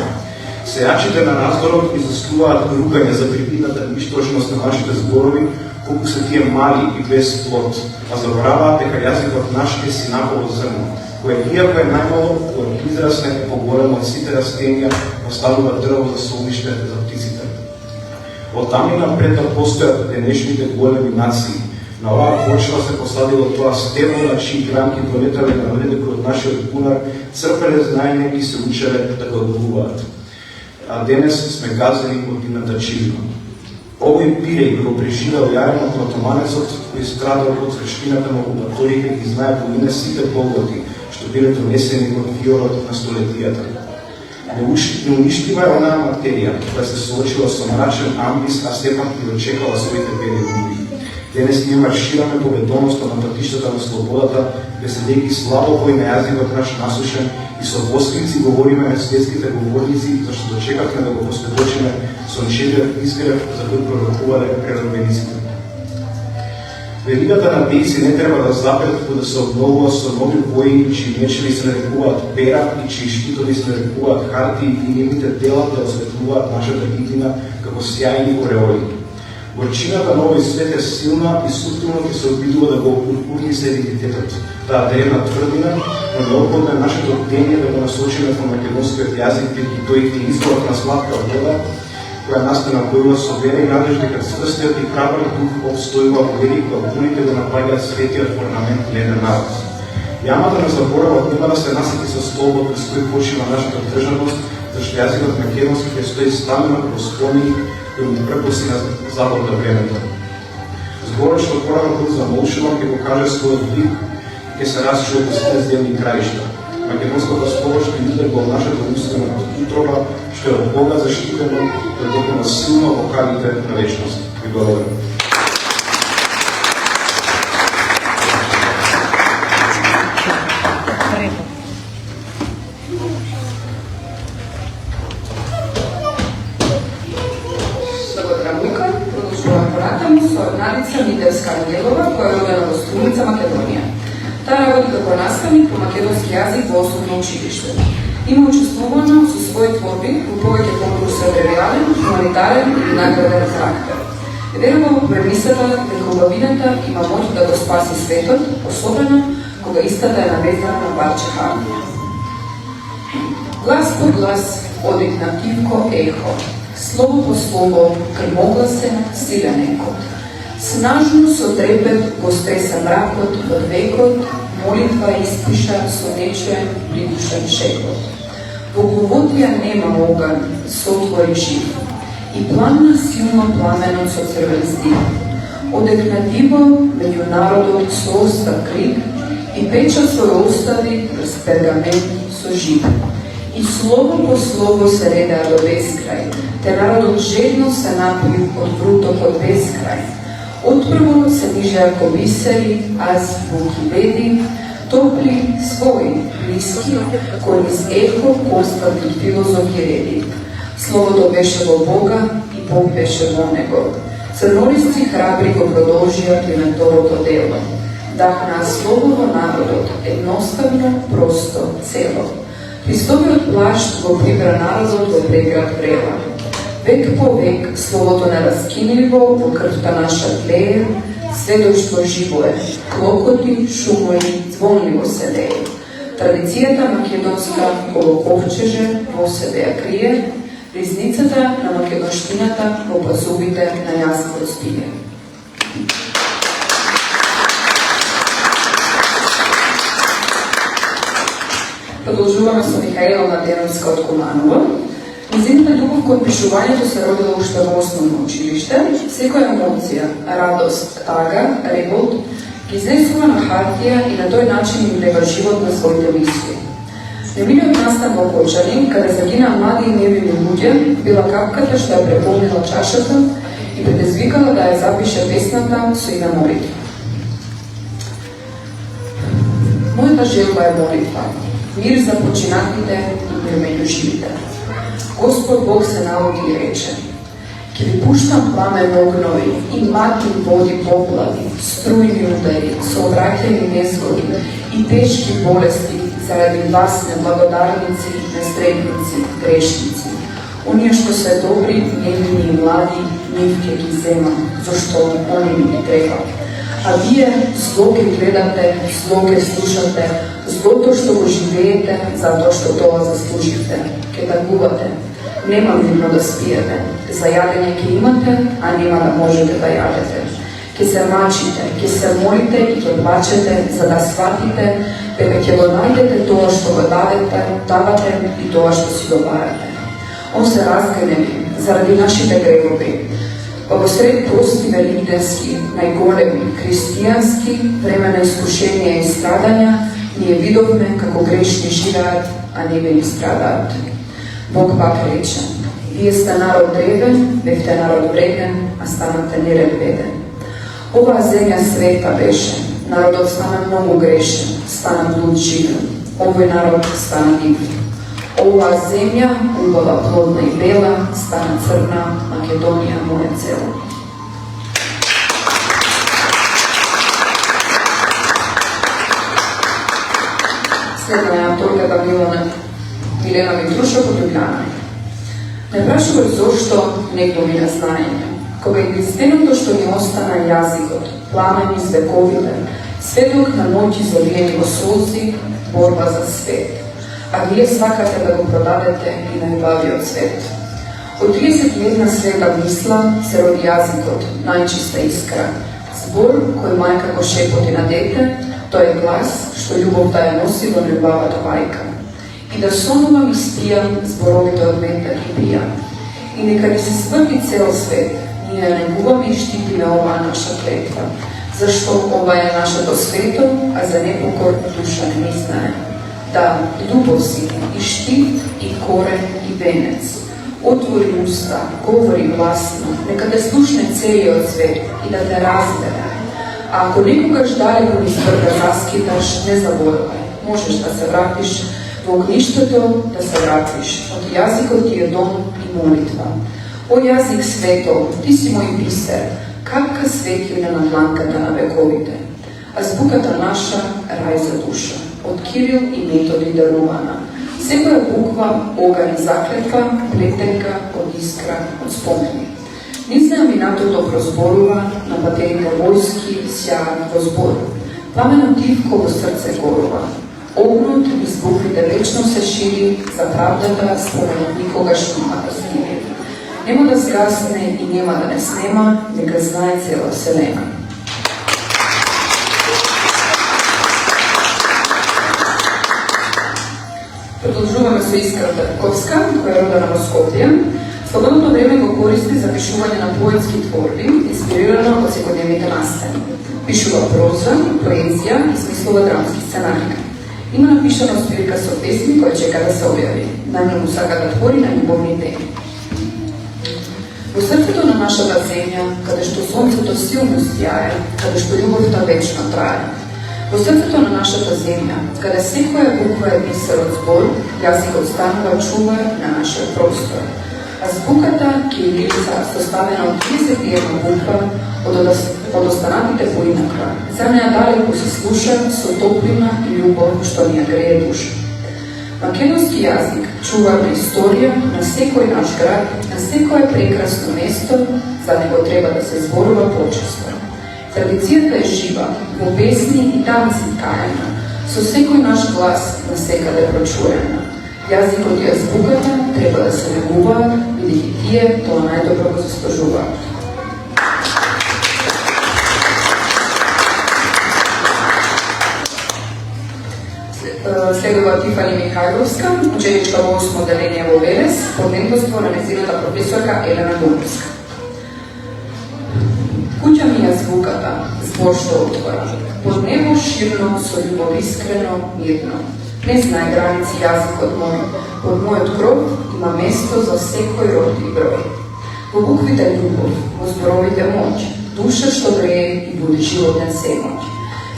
Сејачите на раздорот изискуваат ругање за прибитната ничтожност на нашите зборови, колку се тие мали и без плод, а забораваат дека јазикот наш е синаково зрно, кое иако е најмало, кое израсне е поголемо од сите растенија, останува дрво за солниште за птиците. Од таму напред постојат денешните големи нации. На оваа почва се посадило тоа стебло на чии гранки долетале на народите кои од нашиот бунар црпеле знаење и се учеле да го одбувуваат. А денес сме газени од нивната чивина. Овој пиреј го преживел јаремот на отоманецот кој страдал од свештината на окупаторите и знае по име сите голготи што биле донесени од фиорот на столетијата. Неуништива е онаа материја која се соочила со мрачен амбис, а сепак и дочекала своите бели губи. Денес ние маршираме победоносно на патиштата на слободата, беседејќи слабо кој на јазикот наш насушен и со восклици говориме на светските говорници, зашто дочекавме да го посведочиме сончевиот изгрев за кој пророкувале преробениците. Веригата на пејци не треба да запрет, туку да се обновува со нови бои, чии мечеви се нарекуваат пера и чии штитови се нарекуваат харти и нивните дела да осветлуваат нашата иднина како сјајни ореоли. Горчината на овој свет е силна и суптилно ќе се обидува да го урнисе идентитетот. Таа древна тврдина, но неопходно е нашето бдение да го насочиме кон македонскиот јазик, бидејќи тој е изворот на сладка вода, која нас те напојува со вера и надеж дека цврстиот и храбар дух обстојува во вери која буните да напаѓаат светиот орнамент на еден народ. Јамата на заборавот нема да се насети со столбот през кој почива нашата државност, зашто јазикот македонски ќе стои стамено како споменик кој му препоси на заборда времето. Зборот што порано бил замолчуван ќе го каже својот вик и ќе се расчува по сите земни краишта. Македонското слово што иде во нашата умствена утроба, што е од Бога заштитено, додека на силно во калите на вечност. Ви благодарам. Ангелова, која е родена во Струмица, Македонија. Таа работи како наставник по македонски јазик во основно училиште. Има учествувано со своји творби во повеќе конкурси од ревиален, хуманитарен и награден характер. Верува во премисата дека убавината има моќ да го спаси светот, особено кога истата е навезана на парче хартија. Глас по глас одит на Ивко Ехо. Слово по слово, грмогласен, силен екот. Снажно со трепет го стреса мракот од векот, молитва испиша со нечуен придушен шекот. Во глубокија нема оган, сотвори жив, и пламна силно пламенот со црвен здив. Одекнадиво меѓу народот со оста крик, и печа свој остави врз пергамент со жив. И слово по слово се редеа до безкрај, те народот жедно се напи од врутокот безкрај. Отпрво се нижеа ко бисери, азбуки веди, топли, своји, блиски, кои из ехо постави филозофи реди. Словото беше во Бога и Бог беше во него. Црнолисци храбри го продолжија плементорото дело. Дахнаа слово во народот, едноставно, просто, цело. Христовиот плашт го прибра народот во преград врела. Век по век словото нераскинливо во крвта наша тлее, сведоштво живо е, клокоти, шумови, звонливо се лее. Традицијата македонска коло ковчеже во себе ја крие, ризницата на македонштината во пазувите на јазикот спие. Продолжуваме со Михаела Младеновска од Куманова. Незината љубов кон пишувањето се родила уште во основно училиште. Секоја емоција, радост, тага, револт ги изнесува на хартија и на тој начин им влева живот на своите мисли. Немилиот настан во Кочани, каде загинаа млади и невини луѓе, била капката што ја преполнила чашата и предизвикала да ја запише песната со име молитва. Мојата желба е молитва, мир за починатите и мир меѓу живите. Господ Бог се наоди и рече: ќе ви пуштам пламен огнови и матни води поплави, струјни удари, сообраќајни незгоди и тешки болести заради вас неблагодарници, нестретници, грешници. Оние што се добри, невини и млади, нив ќе ги земам, зашто они ми ги треба. А вие зло ќе гледате, зло ќе слушате, злото што го живеете, затоа што тоа заслуживте. Ќе тагувате, нема вино да спиете, за јадење ќе имате, а нема да можете да јадете. Ќе се мачите, ќе се молите и ќе плачете, за да сватите дека ќе го најдете тоа што го давате и тоа што си го барате. Он се разгневи заради нашите гревови. Во сред прости великденски, најголеми, христијански, време на искушенија и страдања, ние видовме како грешни живеат, а невини страдаат. Бог пак рече: вие сте народ древен, бевте народ вреден, а станате нередбеден. Оваа земја света беше, народот стана многу грешен, стана блуд живен, овој народ стана див. Оваа земја, убава, плодна и бела, стана црна, Македонија моја цела. Следна е авторката Милена Митруша од Љубљана. Не прашував зошто некој ми знаење. Кога единственото што ни остана јазикот, пламен из вековите, сведок на ноќи завиени во солзи, борба за свет. А вие сакате да го продадете и најбавиот свет. Од 31 света мисла се роди јазикот, најчиста искра. Збор кој мајка го шепоти на дете, тој е глас што љубовта ја носи во љубавата мајка. И да сонувам и спијам зборовите од ветер и пијам. И нека ни се сврти цел свет, ние негуваме и штитиме оваа наша клетва, зашто ова е нашето свето, а за непокор душа не знае. Да, љубов си и штит, и корен, и венец. Отвори уста, говори гласно, нека те слушне целиот свет и да те разбере. А ако некогаш далеко низ брга заскиташ, не заборавај, можеш да се вратиш во огништето, да се вратиш. Од јазикот ти е дом и молитва. О јазик свето, ти си мој бисер, капка светлина на дланката на вековите. Азбуката наша, рај за душа, од Кирил и Методи дарувана. Секоја буква, оган и заклетва, плетенка од искра, од спомени. Низ минатото прозборува, на патерите војски сјаат во збор. Пламенот дивко во срце горува. Огнот низ буквите вечно се шири, за правдата споменот никогаш нема да стине. Нема да згасне и нема да не снема, нека знае цела вселена. Продолжуваме со Искра Тарковска, која е родена во Скопје. Слободното време го користи за пишување на поетски творби, инспирирано од секојдневните настани. Пишува проза, поезија и смислова драмски сценарија. Има напишана збирка со песни која чека да се објави. Најмногу сака да твори на љубовни теми. Во срцето на нашата земја, каде што сонцето силно сјае, каде што љубовта вечно трае. Во срцето на нашата земја, каде секоја буква е бисер од збор, јазикот станува чувар на нашиот простор. Азбуката кирилица, составена од 31 буква, од останатите поинака, за неа далеку се слуша со топлина и љубов што ни ја грее душа. Македонски јазик, чувар на историја, на секој наш град, на секое прекрасно место, за него треба да се зборува почесто. Традицијата е жива, во песни и танци ткаена, со секој наш глас насекаде прочуена. Јазикот и азбуката треба да се негуваат, бидејќи тие тоа најдобро го заслужуваат. Следува Тифани Михајловска, ученичка во 8 одделение во Велес, под менторство на нејзината професорка Елена Думовска. Куќа ми е звуката, збор што отвора. Под небо ширно, со љубов искрено, мирно. Не знае граници јазикот мој, под мојот кров има место за секој род и број. Во буквите љубов, во зборовите моќ, душа што грее и буди животен семоќ.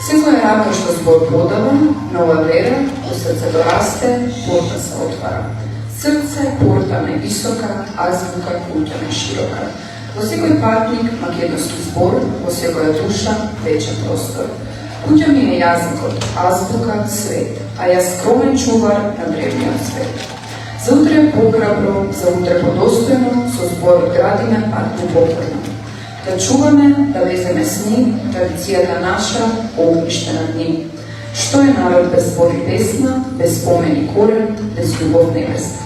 Секоја рака што збор подава, нова вера, во срцето расте, порта се отвара. Срце, порта највисока, азбука, куќа најширока. Во секој патник, македонски збор, во секоја душа, вечен простор. Куќа ми е јазикот, азбука, свет, а јас скромен чувар на древниот свет. За утре похрабро, за утре подостојно, со зборот градиме патни покорно. Да чуваме, да веземе с ним, традицијата наша, огниште над ним. Што е народ без збор и песна, без спомен и корен, без љубов невеста?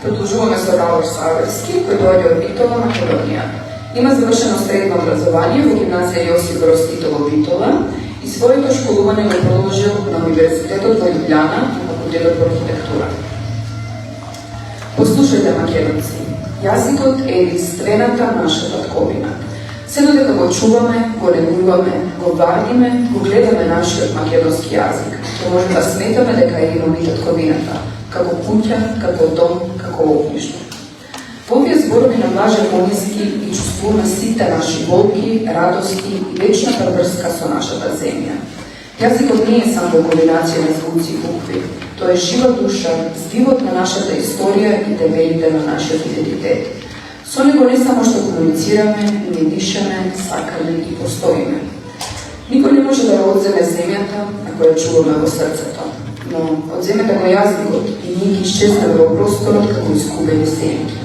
Продолжуваме со Равор Саверски, кој доаѓа од Битола, Македонија. Има завршено средно образование во гимназија Јосип Броз Тито во Битола и своето школување го продолжил на Универзитетот во Љубљана на факултетот по архитектура. Послушајте, македонци, јазикот е единствената наша татковина. Се додека го чуваме, го негуваме, го вардиме, го гледаме нашиот македонски јазик, ќе може да сметаме дека е имаме татковината, како куќа, како дом, како огниште. Во овие зборови на Блаже Конјски и чувствуваме сите наши болки, радости и вечната врска со нашата земја. Јазикот не е само комбинација на звуци и букви, тоа е жива душа, здивот на нашата историја и темелите на нашиот идентитет. Со него не само што комуницираме, не дишаме, сакаме и постоиме. Никој не може да ја одземе земјата на која чуваме во срцето, но одземете го јазикот и ние ги исчезнеме во просторот како изгубени сенки.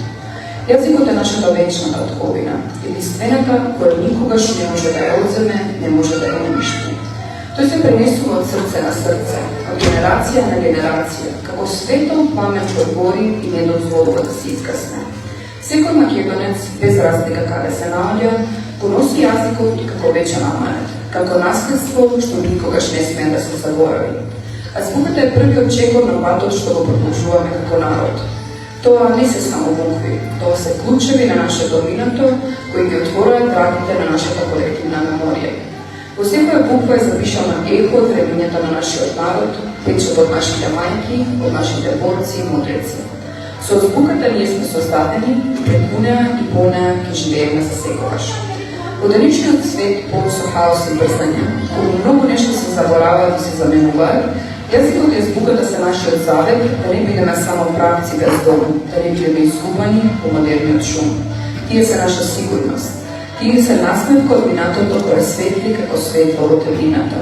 Јазикот е нашата вечна татковина, единствената која никогаш не може да ја одземе, не може да ја уништи. Тој се пренесува од срце на срце, од генерација на генерација, како светот памет кој гори и не дозволува да се изгасне. Секој македонец, без разлика каде се наоѓа, го носи јазикот како вечен аманет, како наследство што никогаш не смее да се заборави. Азбуката е првиот чекор на патот што го продолжуваме како народ. Тоа не се само букви, тоа се клучеви на нашето минато, кои ги отвораат вратите на нашата колективна меморија. Во секоја буква е запишано ехо од времењата на нашиот народ, печат од нашите мајки, од нашите борци и мудреци. Со азбуката ние сме создадени и преку неа и по неа ќе живееме за секогаш. Во денешниот свет полн со хаос и брзање, кога многу нешто се забораваат и се заменуваат, јазикот и азбуката се нашиот завет да не бидеме само правци без дом, да не бидеме изгубани по модерниот шум. Тие се наша сигурност. Тие се насмевка од минатото кој светли како светло во темнината.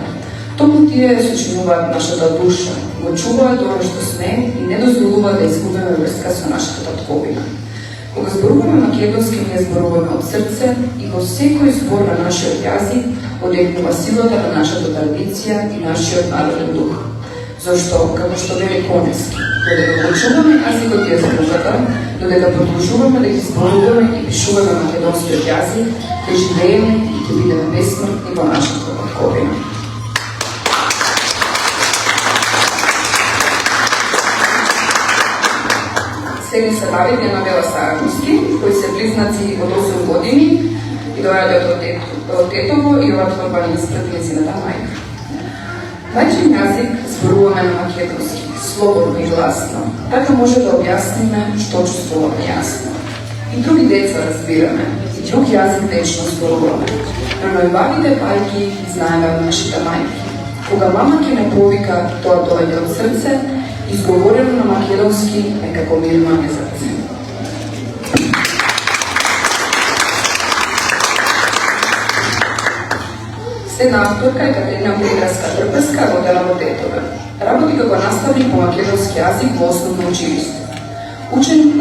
Токму тие сочинуваат нашата душа, го чуваат тоа што сме и не дозволуваат да изгубиме врска со нашата татковина. Кога зборуваме македонски, ние зборуваме од срце и во секој збор на нашиот јазик одекнува силата на нашата традиција и нашиот народен дух. Зашто, како што вели Конески, додека учуваме јазикот и азбуката, додека продолжуваме да ги зборуваме и пишуваме македонскиот јазик, ќе живееме и ќе бидеме бесмртни во нашата татковина. Сега се бавите една Бела Сараковски, кои се близнаци од 8 години и доаѓаат од тетово и ова творба ни испред нејзината мајка. Мајчин јазик зборуваме на македонски, слободно и гласно. Така може да објасниме што чувствуваме јасно. И други деца разбираме, и друг јазик вечно зборуваме. Но најбавите бајки ги знаеме од нашите мајки. Кога мама ќе не повика, тоа доаѓа од срце, изговорено на македонски е како мирно незрце. Следна авторка е Катерина Трпеска, родена во Тетове. Работи како наставник по македонски јазик во основно училиште.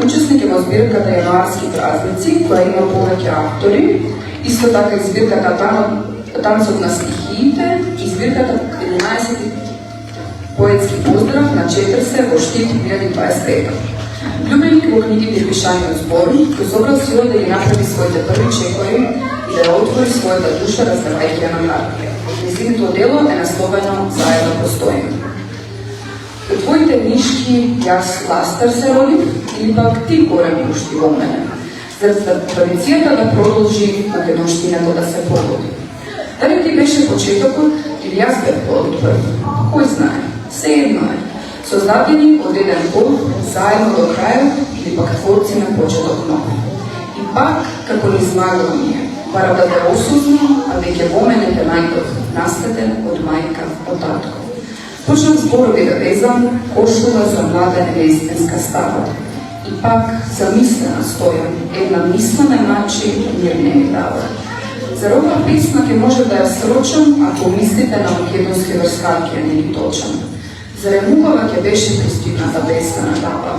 Учесник е во збирката Јануарски празници, која има повеќе автори, исто така и збирката Танцот на стихиите и збирката 11 поетски поздрав на 40 во Штип 2023. Љубеник во книгите и пишаниот збор, кој собрал сила да ги направи своите први чекори и да ја отвори својата душа раздавајќи ја на младите. Нејзиното дело е насловено Заедно постоиме. Во твоите нишки јас ластар се родив или пак ти корен пушти во мене, за традицијата да продолжи македонштината да се погоди. Дали ти беше почетокот или јас бев плодот прв? Кој знае? Се едно е. Создадени од еден Бог, заедно до крајот или пак творци на почеток нов. И пак, како ни измагува ние, бара да те осузнам, а веќе во мене те најдов, настаден од мајка, од татко. Почнав зборови да везам, кошула за млада невестинска става. И пак, замислена стојам, една мислена начи мир не ми дава. Зар ова песна ќе може да ја срочам, ако мислите на македонски врскарки, а не ги точам? Зар е мукава ќе беше пристигната песна на тапа?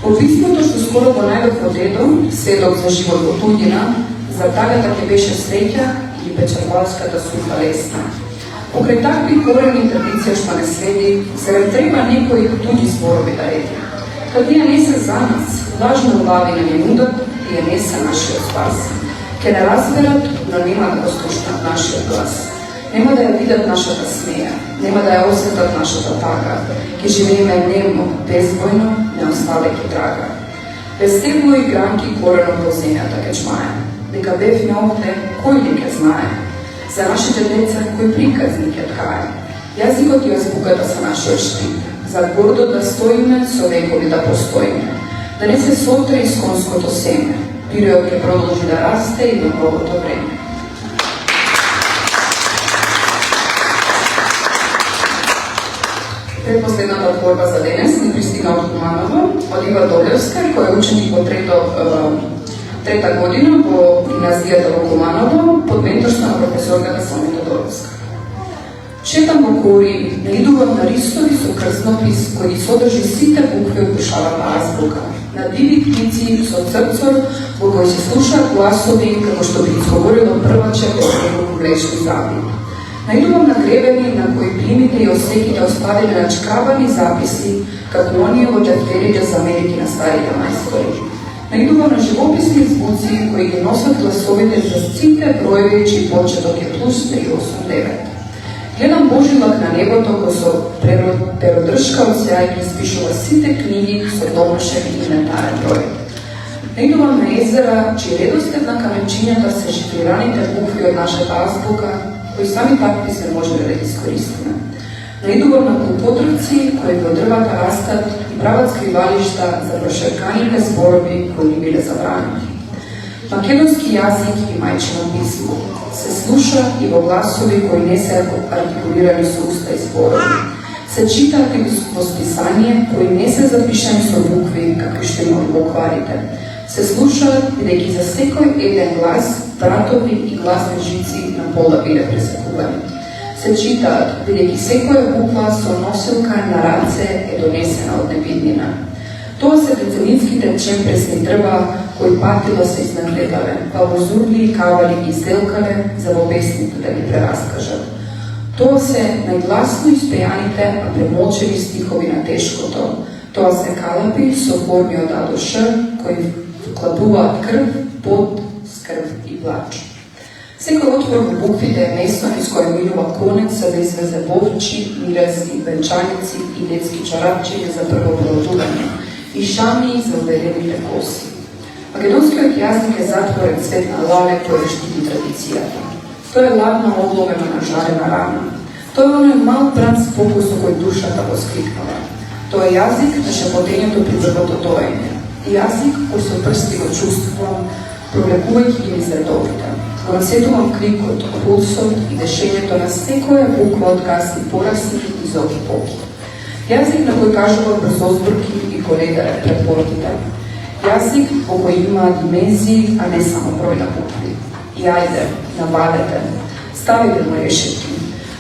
Во писмото што скоро го најдов во дедо, сведок за живот во туѓина, за тагата ќе беше среќа и печервалската суха лесна. Покрај такви корени традиција што не следи, зарем треба некои туѓи зборови да реди. Кад тие не се за нас, важно глави не ни нудат и не се нашиот спас. Ке не разберат, но нема да го слушнат нашиот глас. Нема да ја видат нашата смеја, нема да ја осетат нашата тага. Ке живееме немо, безбојно, не оставајќи трага. Без тегло и гранки корено по земјата ке чмае. Дека бевме овде, кој ли ке знае? За нашите деца, кој приказни ке ткае? Јазикот и азбуката са нашиот штит. За гордо да стоиме, со векови да постоиме. Да не се сотре исконското семе. Пиреот ќе продолжи да расте и во новото време. Предпоследната творба за денес ни пристигна од Куманово, од Ива Долевска, кој е ученик во трета година во гимназијата во Куманово, под менторство на професорката Сонета Долевска. Четам во кори, наидувам на рисови со крснопис кој ги содржи сите букви од душавата азбука. На диви птици со црцор во кој се слушаат гласови како што би изговорило прваче од неколку влечни заби. Наидувам на гребени на кои плимите и осеките оставиле начкавани записи како оние во тефтерите за Америки на старите мајстори. Наидувам на живописни звуци кои ги носат гласовите за сите броеви чиј почеток е плюс 389. Гледам Божилак на небото кој со перодршка од сјај ги спишува сите книги со домашен инвентарен број. Наидувам на езера, чиј редослед на каменчињата се шифрираните букви од нашата азбука, кои сами такви се можеле да ги искористиме. Наидувам на кулпотрвци кои во дрвата растат и прават скривалишта за прошерканите зборови кои ни биле забранети. Македонски јазик и мајчино писмо се слуша и во гласови кои не се артикулирани со уста и зборови. Се читаат и во списание кои не се запишани со букви какви што има во букварите. Се слушаат бидејќи за секој еден глас братови и гласни жици на пола биле пресекувани. Се читаат бидејќи секоја буква со носилка на раце е донесена од невиднина. Тоа се деценинските чемпресни дрва кои патило се изнагледале, па во зурли и кавали ги изделкале за во песните да ги прераскажат. Тоа се најгласно испејаните, а премолчени стихови на тешкото. Тоа се калапи со форми од А до Ш, кои вклапуваат крв, пот, скрб и плач. Секој отвор во буквите е место низ кое минува конец за да извезе бовчи, мирази, венчаници и детски чарапчиња за прво продување и шами за уверените коси. Македонскиот јазик е затворен цвет на лале кој штити традицијата. Тој е ладна обломена на жарена рана. Тој е оној мал брат с покус со кој душата воскликнува. Тој е јазик на шепотењето при првото доење. Јазик кој со прсти го чувствувам, провлекувајќи ги низ редовите. Го насетувам крикот, пулсот и дешењето на секоја буква од гасни пораси и зоки поки. Јазик на кој кажува брзозбрки и коледаре пред портите. Јазик во кој има димензии, а не само број на букви. И ајде, навалете, ставите му решетки.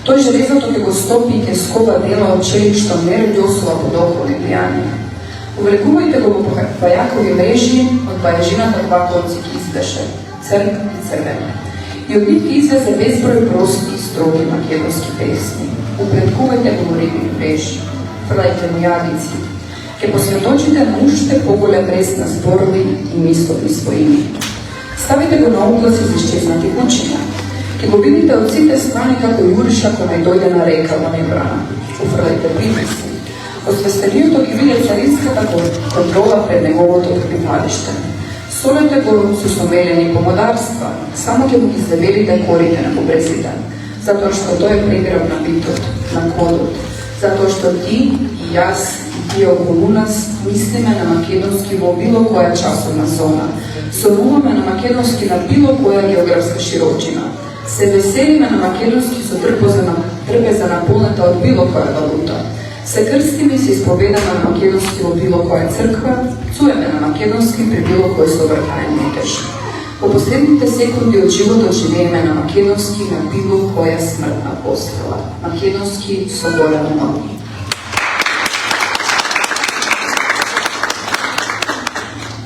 Тој железото ќе го стопи и ќе скова дела од челик што не радиосува под околни влијани. Увлекувајте го во бајакови мрежи, од бајажината два конци ги избеше, црн и црвен. И од нив ги излезе безброј прости и строги македонски песни. Уплеткувајте го во рибни мрежи, фрлајте му јагици. Ке посветочите на уште поголем рез на зборови и мисловни своини. Ставите го на огласи за исчезнати кучиња. Ке го видите од сите страни како јуриша кој дојде на река во небрана. Уфрлајте приписи. Од свестениото ќе виде царинската контрола пред неговото откривалиште. Солете го со сомелени помодарства, само ќе му ги завелите корите на побрезите, затоа што тој е преграб на битот, на кодот, затоа што ти и јас и тие околу нас мислиме на македонски во било која часовна зона, сонуваме на македонски на било која географска широчина, се веселиме на македонски со трпеза наполнета од било која валута, се крстиме и се исповедаме на македонски во било која црква, цуеме на македонски при било кој сообраќаен метеж. Во последните секунди од животот живееме на македонски на било која смртна постела. Македонски со големи ноги.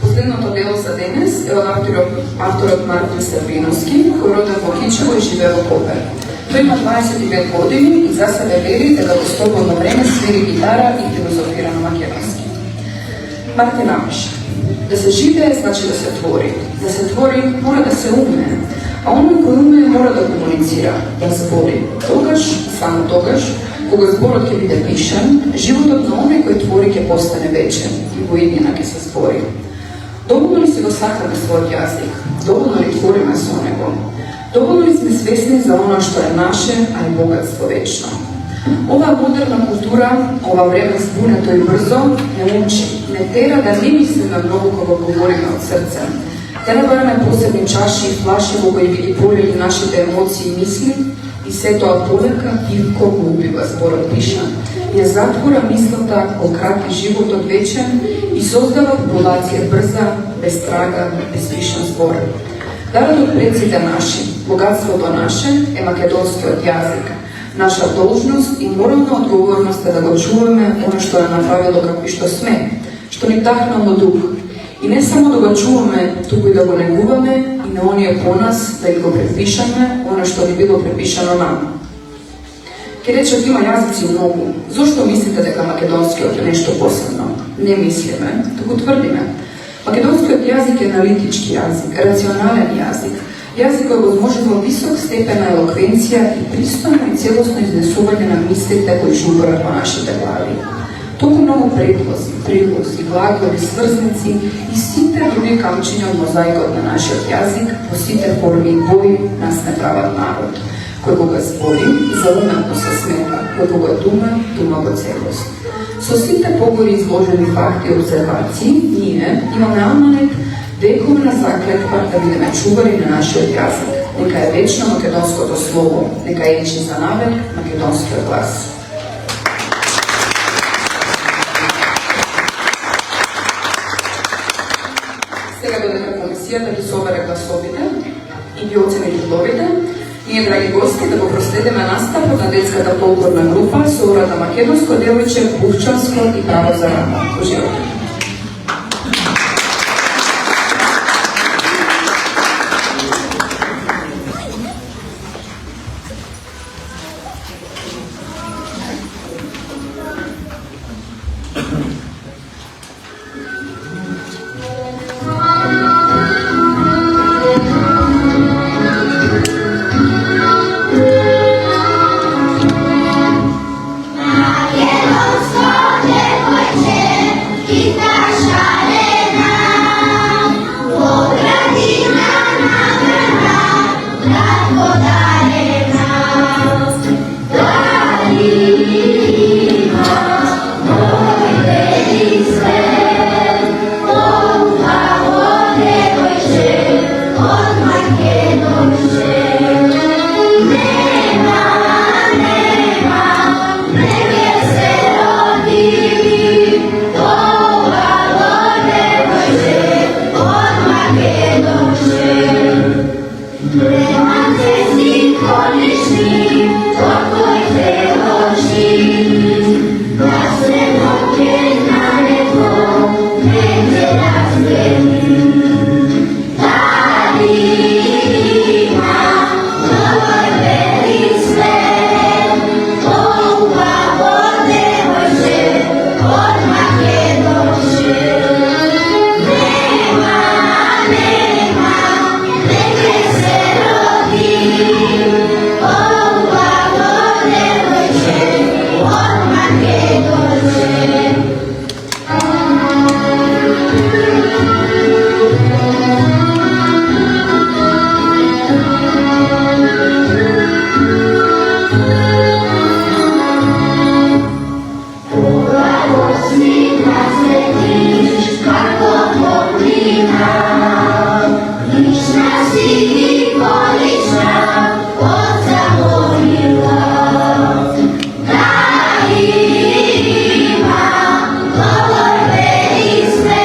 Последното дело за денес е од авторот Мартин Србиновски, кој роден во Кичево и живее во Копер. Тој има 25 години и за себе вери дека во слободно време свири гитара и филозофира на македонски. Мартин напише: да се живее значи да се твори. Да се твори мора да се умее, а оној кој умее мора да комуницира, да збори. Тогаш, само тогаш, кога зборот ќе биде пишан, животот на оној кој твори ќе постане вечен и во иднина ќе се збори. Доволно ли си го сакаме својот јазик? Доволно ли твориме со него? Доволно ли сме свесни за оно што е наше, а е богатство вечно? Оваа модерна култура, ова време збунето и брзо, не учи, не тера да не мислиме многу кога говориме од срце. Да не бараме посебни чаши и флаши во кои би ги полили нашите емоции и мисли, и се тоа полека тивко го убива зборот пишан. Ја затвора мислата, ократи животот вечен и создава популација брза, без трага, без пишан збор. Дарот од предците наши, богатството наше е македонскиот јазик. Наша должност и морална одговорност е да го чуваме оно што е направило какви што сме, што ни тахнало дух. И не само да го чуваме, туку и да го негуваме и на оние по нас да ги го препишаме оно што ни било препишано нам. Ке речат има јазици многу. Зошто мислите дека македонскиот е нешто посебно? Не мислиме, туку тврдиме. Македонскиот јазик е аналитички јазик, рационален јазик, јазик кој возможува висок степен на елоквенција и пристојно и целосно изнесување на мислите кои жуборат во нашите глави. Толку многу предлози, глаголи, сврзници и сите други камчиња од мозаикот на нашиот јазик во сите форми и бои нас не прават народ, кој кога збори и за уметно се смета, кој кога дума во целост. Со сите погори изложени факти и обсервации, ние имаме аманет вековна заклетва да бидеме чувари на нашиот јазик. Нека е вечно македонското слово, нека ечи за навек македонскиот глас. Сега додека комисијата ги собере гласовите и ги оцени трудовите, ние, драги гости, да го проследиме наставот на детската фолклорна група со урата Македонско девојче, Пувчанско и право за рамо. Уживате. Daj ima, govor verisme,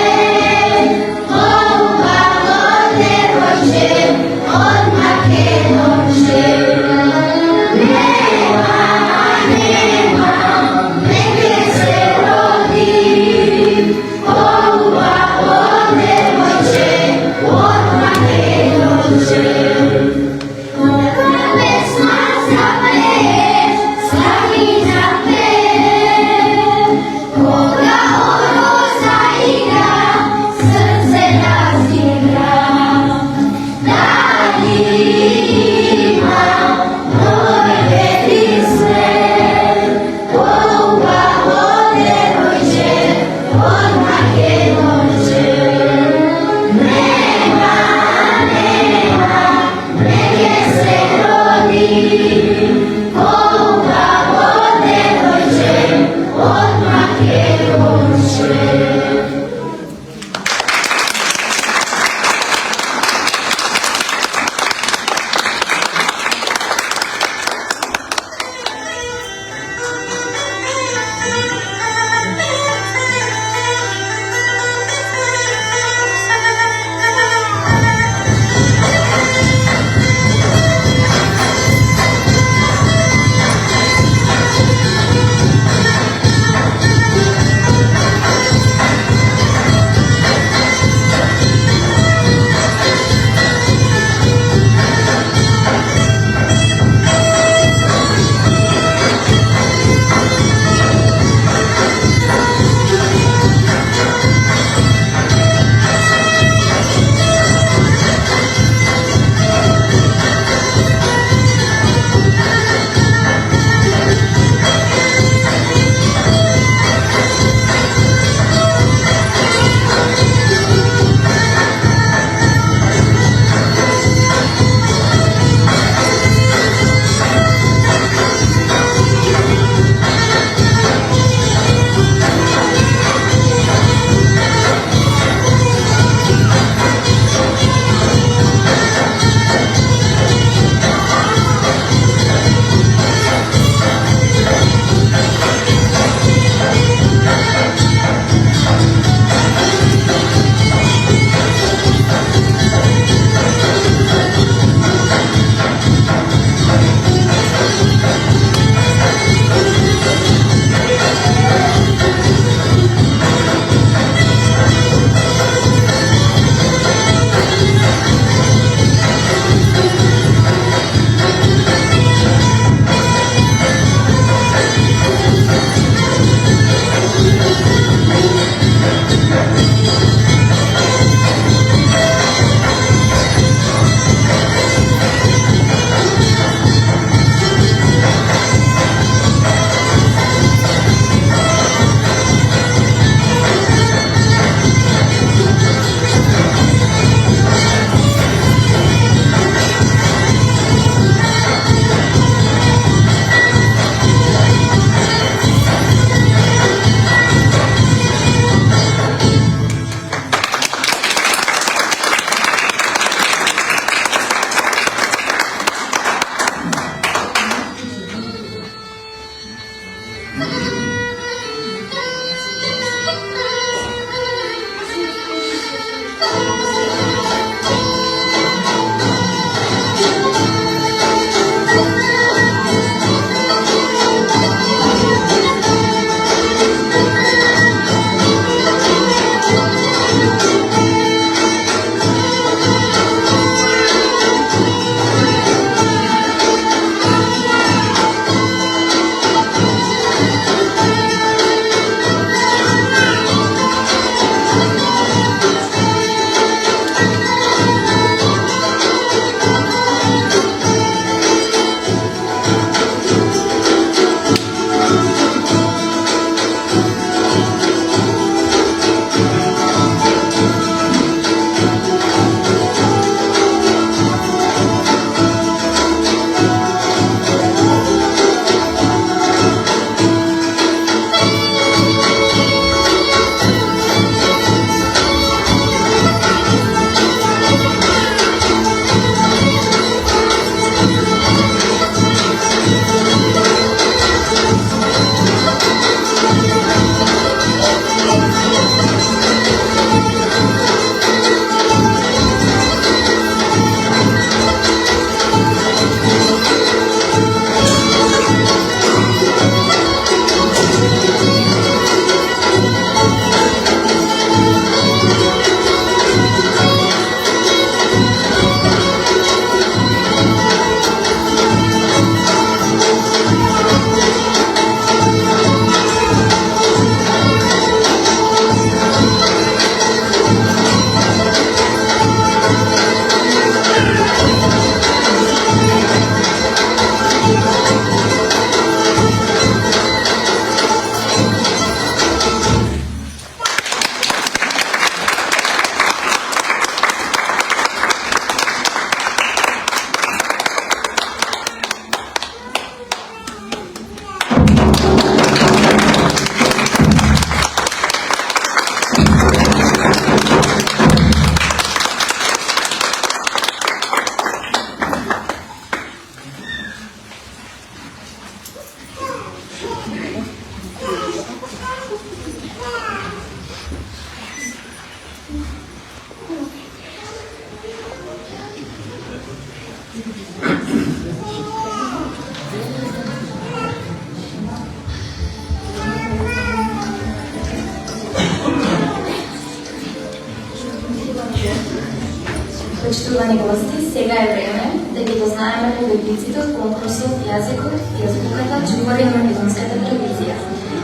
Почитувани гости, сега е време да ги познаеме победниците од конкурсот Јазикот и азбуката чували на македонската традиција.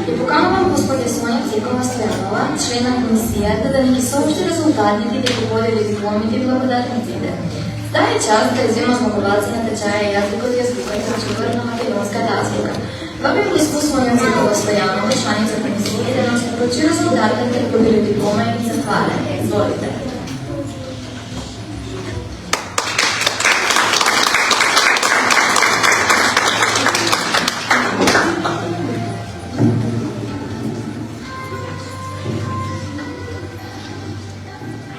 И поканувам господја Сонја Цекова Стојанова, член на комисијата, да ни ги соопшти резултатите и да ги подели дипломите и благодарниците. Таа е час да зема змаговалци на течаја Јазикот и азбуката чували на македонската азбука. Вапим господ Сонја Цекова Стојанова, членица комисијата, да нас прочи резултатите и подели диплома и ги захвале. Изволите.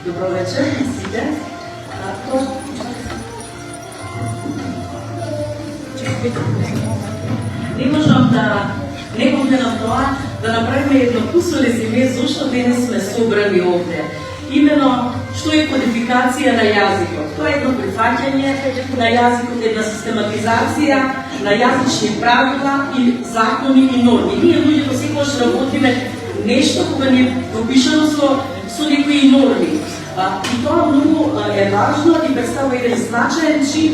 Добро вечер, сите. Не можам да не помнам тоа да направиме едно кусно резиме зошто денес сме собрани овде. Имено што е кодификација на јазикот. Тоа е едно прифаќање на јазикот, една систематизација на јазични правила и закони и норми. Ние луѓето секогаш работиме нешто кога ни е пропишано со некои норми. И тоа многу е важно и представува еден значаен чин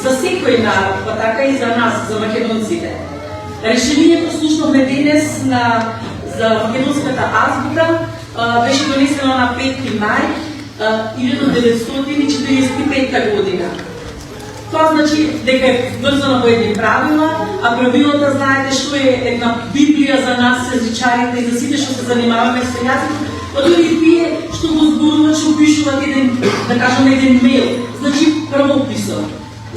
за секој народ, па така и за нас, за македонците. Решението слушнавме денес за македонската азбука беше донесено на 5 мај 1945 година. Тоа значи дека е врзано во едни правила, а правилата знаете што е една библија за нас, езичарите и за сите што се занимаваме со јазикот. Па дори тие што го зборуват, што пишуват еден, да кажем, еден мейл, значи правописот.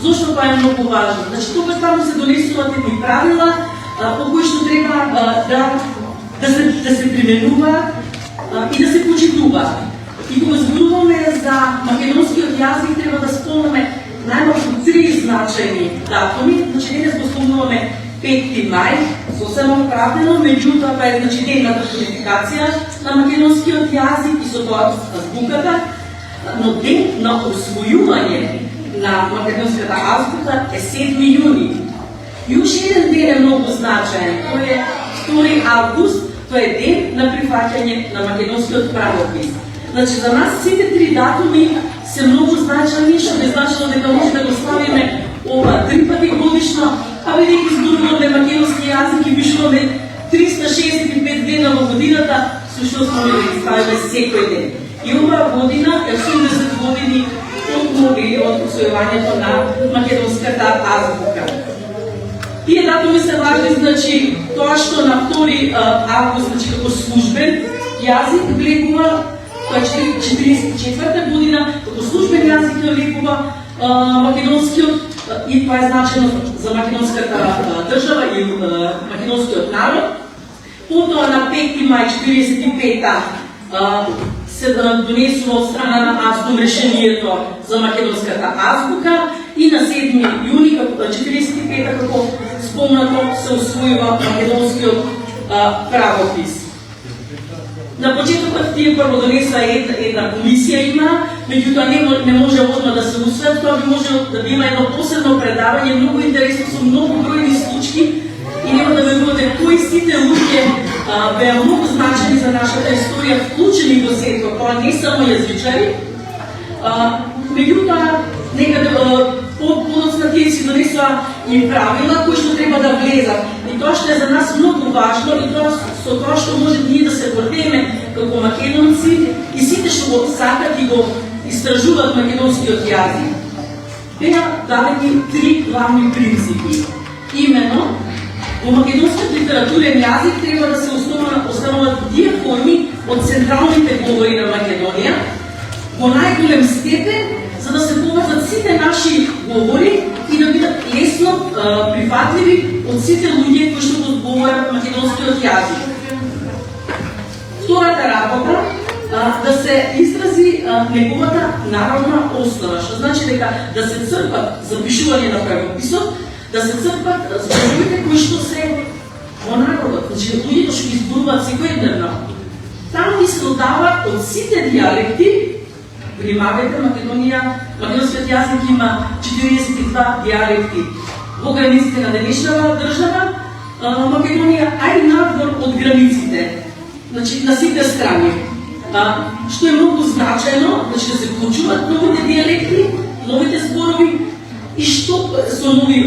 Зошто тоа е многу важно? Значи тоа само се донесуваат едни правила по кои што треба да се применува и да се почитува. И кога зборуваме за македонскиот јазик, треба да спомнеме најмалку 3 значајни датуми. Значи денес го спомнуваме 5 мај, сосема оправдано, меѓутоа тоа е значи денната кодификација на македонскиот јазик и со тоа азбуката, но ден на освојување на македонската азбука е 7 јуни. Јуш еден ден е многу значаен, тој е 2 август, тој е ден на прифаќање на македонскиот правопис. Значи за нас сите 3 датуми се многу значајни, што би значило дека може да го ставиме ова 3 пати годишно, а бидејќи зборуваме македонски јазик и пишуваме 365 дена во годината, сушто сме да ги ставиме секој ден. И оваа година е 80 години од усвојувањето на македонската азбука. Тие датуми се важни, значи тоа што на 2 август, значи како службен јазик влегува, тоа е 44 година, како службен јазик влегува македонскиот, и тоа е значено за македонската држава и македонскиот народ. Потоа на 5 мај 45-та се донесува од страна на АСДУМ решението за македонската азбука и на 7 јуни 45-та како спомнато се усвојува македонскиот правопис. На почетокот тие прво донеса една комисија има, меѓутоа не може одма да се усвои, тоа би можело да има едно посебно предавање, многу интересно со многу бројни случаи и нема да верувате кои сите луѓе беа многу значени за нашата историја, вклучени во сето, тоа не само јазичари, меѓутоа некаде подоцна тие си донесува и правила кои што треба да влезат. И тоа што е за нас многу важно и тоа со тоа што може ние да се гордееме како македонци и сите што го сакат и го истражуваат македонскиот јазик. Беа дадени 3 главни принципи. Имено, во македонскиот литературен јазик треба да се основаат тие форми од централните говори на Македонија во најголем степен, за да се поврзат сите наши говори и да бидат лесно прифатливи од сите луѓе кои што го зборуваат македонскиот јазик. Втората работа, да се изрази неговата народна основа, што значи дека да се црпат запишување на правописот, да се црпат зборовите кои што се во народот, значи луѓето што ги зборуваат секојдневно. Таму се додава од сите диалекти. Примавете, македонскиот јазик има 42 диалекти во границите на денешната држава Македонија, а и надвор од границите, значи на сите страни. Што е многу значајно, значи да се вклучуваат новите диалекти, новите зборови и што со нови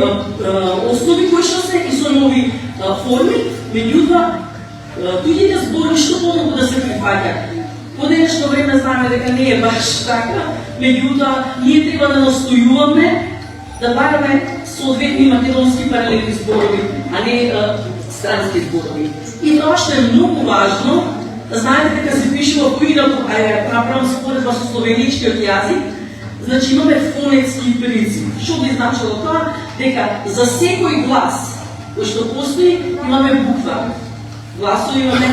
основи кои што се и со нови форми, меѓутоа другите зборови што помогу да се прифаќаат. По денешно време знаеме дека не е баш така, меѓутоа ние треба да настојуваме да бараме соодветни македонски паралелни зборови, а не странски зборови. И тоа што е многу важно, знаете дека се пишува поинаку, направам споредба со словеничкиот јазик, значи имаме фонетски принцип. Што би значило тоа? Дека за секој глас кој што постои имаме буква. Гласови имаме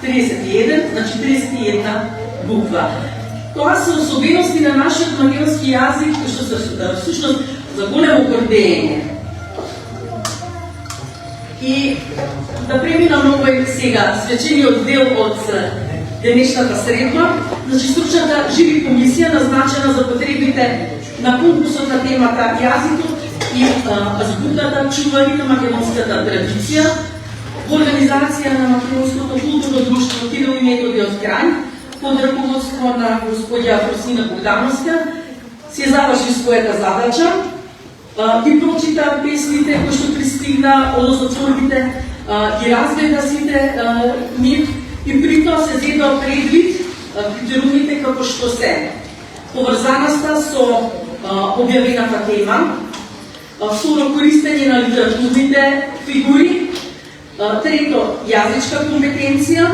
31, значи 31 буква. Тоа се особености на нашиот македонски јазик, што се всушност за големо гордење. И да преминам овој сега свечениот дел од денешната средба, значи стручната живи комисија назначена за потребите на конкурсот на темата јазикот и азбуката чување на македонската традиција, во организација на Македонското културно друштво Кирил и Методи од Крај, под раководство на господја Фросина Богдановска, се заврши својата задача и прочита песните кои што пристигна, односно творбите, ги разгледа сите нив и при тоа се зеда предвид критериумите како што се поврзаноста со објавената тема, второ користење на литературните фигури, трето јазичка компетенција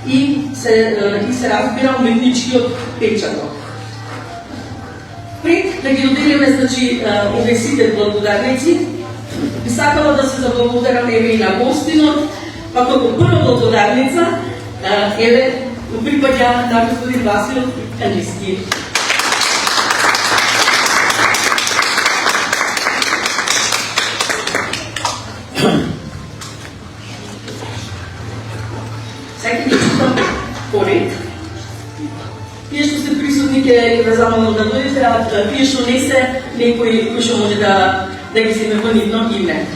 и се разбира уметничкиот печаток. Пред да ги доделиме, значи, овие сите благодарници, би сакала да се заблагодарам еве и на гостинот, па како прва благодарница, еве, припаѓа на господин Васил Каниски. Сега ќе читам поред. Тие што се присутни ќе ве замолам да дојдете, а тие што не се, некои кои што може да ги земе во нивно име.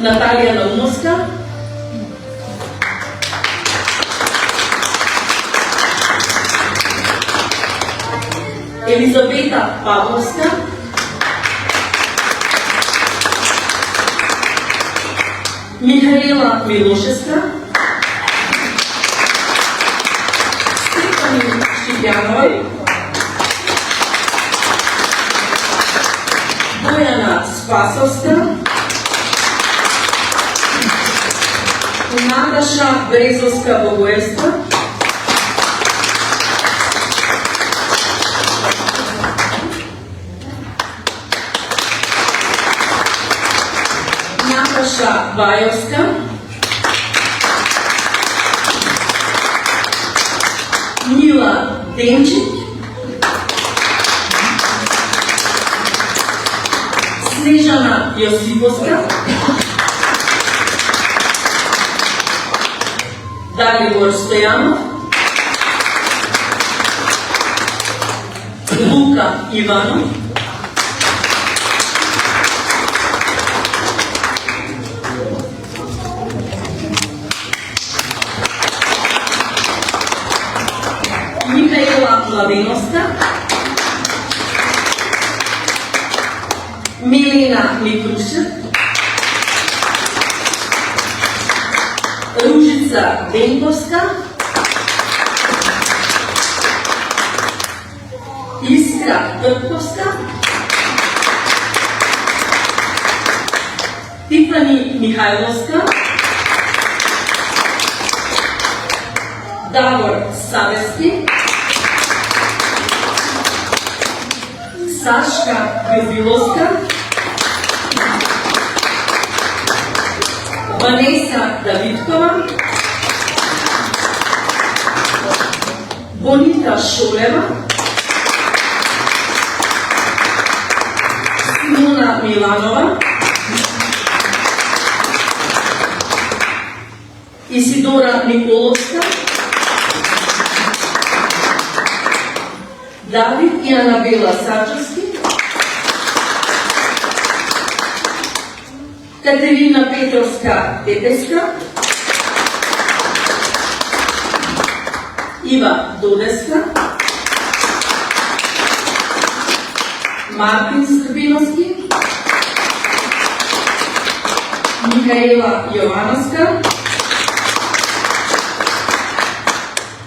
Наталија Наумовска, Елизавета Павловска, Михаела Милошевска, Стефани Шипјанови, Бојана Спасовска, Наташа Брезовска Богоевска, Наташа Бајовска, Мила Денчик, Снежана Јосиповска, Далибор Стојанов, Лука Иванов, Михаела Младеновска, Милена Микрушев, Ружица Денковска, Искра Трпковска, Тифани Михајловска, Давор Савески, Сашка Грбиловска, Ванеса Давидкова, Бонита Шолева, Симона Миланова, Исидора Николовска, Давид и Анабела Сачевски, Катерина Петровска-Тетеска, Ива Додеска, Мартин Србиновски, Михаела Јовановска.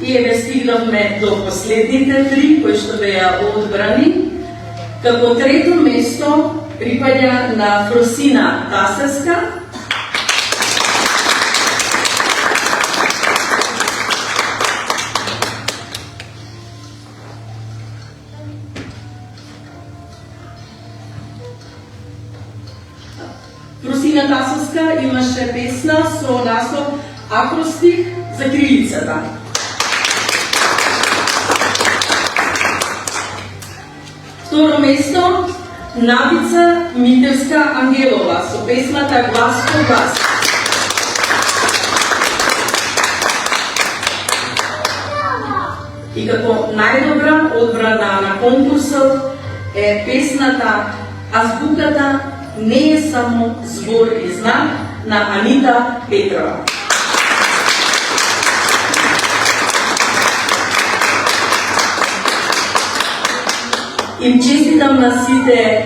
И еве стигнавме до последните три кои што беа одбрани. Како трето место припаѓа на Фросина Тасевска, Фросина Тасевска имаше песна со наслов Акростих за крилицата. Второ место Навица Митевска-Ангелова со песната Глас по глас. И како најдобра одбрана на конкурсот е песната Азбуката не е само збор и знак на Анита Петрова. Им честитам на сите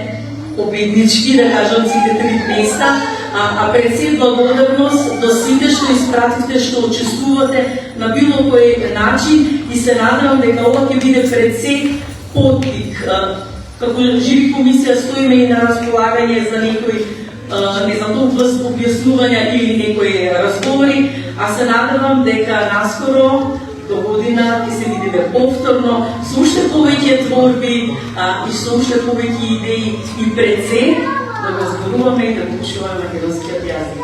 победнички, да кажам, сите три места, а пред се благодарност до сите што испратите, што учествувате на било кој начин и се надевам дека ова ќе биде пред се подвиг. Како живи комисија стоиме и на располагање за некои, не знам, толку објаснувања или некои разговори, а се надевам дека наскоро до година ќе се видиме повторно со уште повеќе творби и со уште повеќе идеи и пред се да го зборуваме и да го учуваме македонскиот јазик.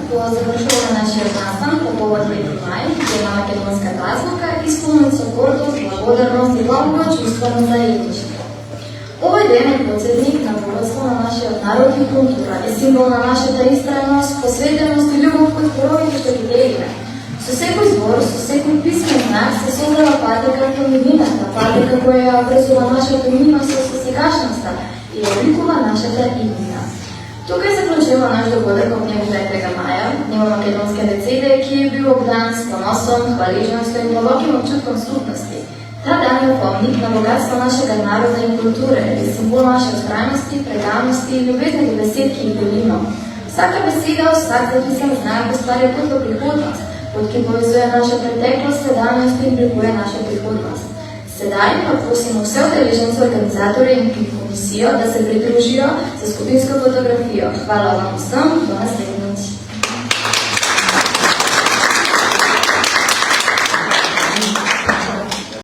По завршување на нашиот настан по повод 5 мај, Ден на македонската азбука, исполнет со гордост, благодарност и длабоко чувство на заедништво. Овој ден е потсетник на богатство на нашиот народ и култура, е символ на нашата истрајност, посветеност и љубов кој зборовите што ги делиме. Со секој збор, со секој писмен знак се создава патека кон иднината, патека која ја обрезува нашата минност со сегашноста и обликува нашата иднина. Тука е заклучува наш догодек од неговата 3 маја, него македонскиот децеде ки е бил обдан с поносом, хвалежноста и длабоким чувством слутности. Та дан е помник на богатство нашега народа и култура, е символ наша страјности, преданости и љубезни беседки и делино. Всяка беседа од всак записан знак остваря пат во приходност, пат ки повезува наша претеклост, седаност и прикуе наша приходност. Седај просимо все одележенци, организатори и комисија да се придружија за скупинска фотографија. Хвала вам сам, до наследно.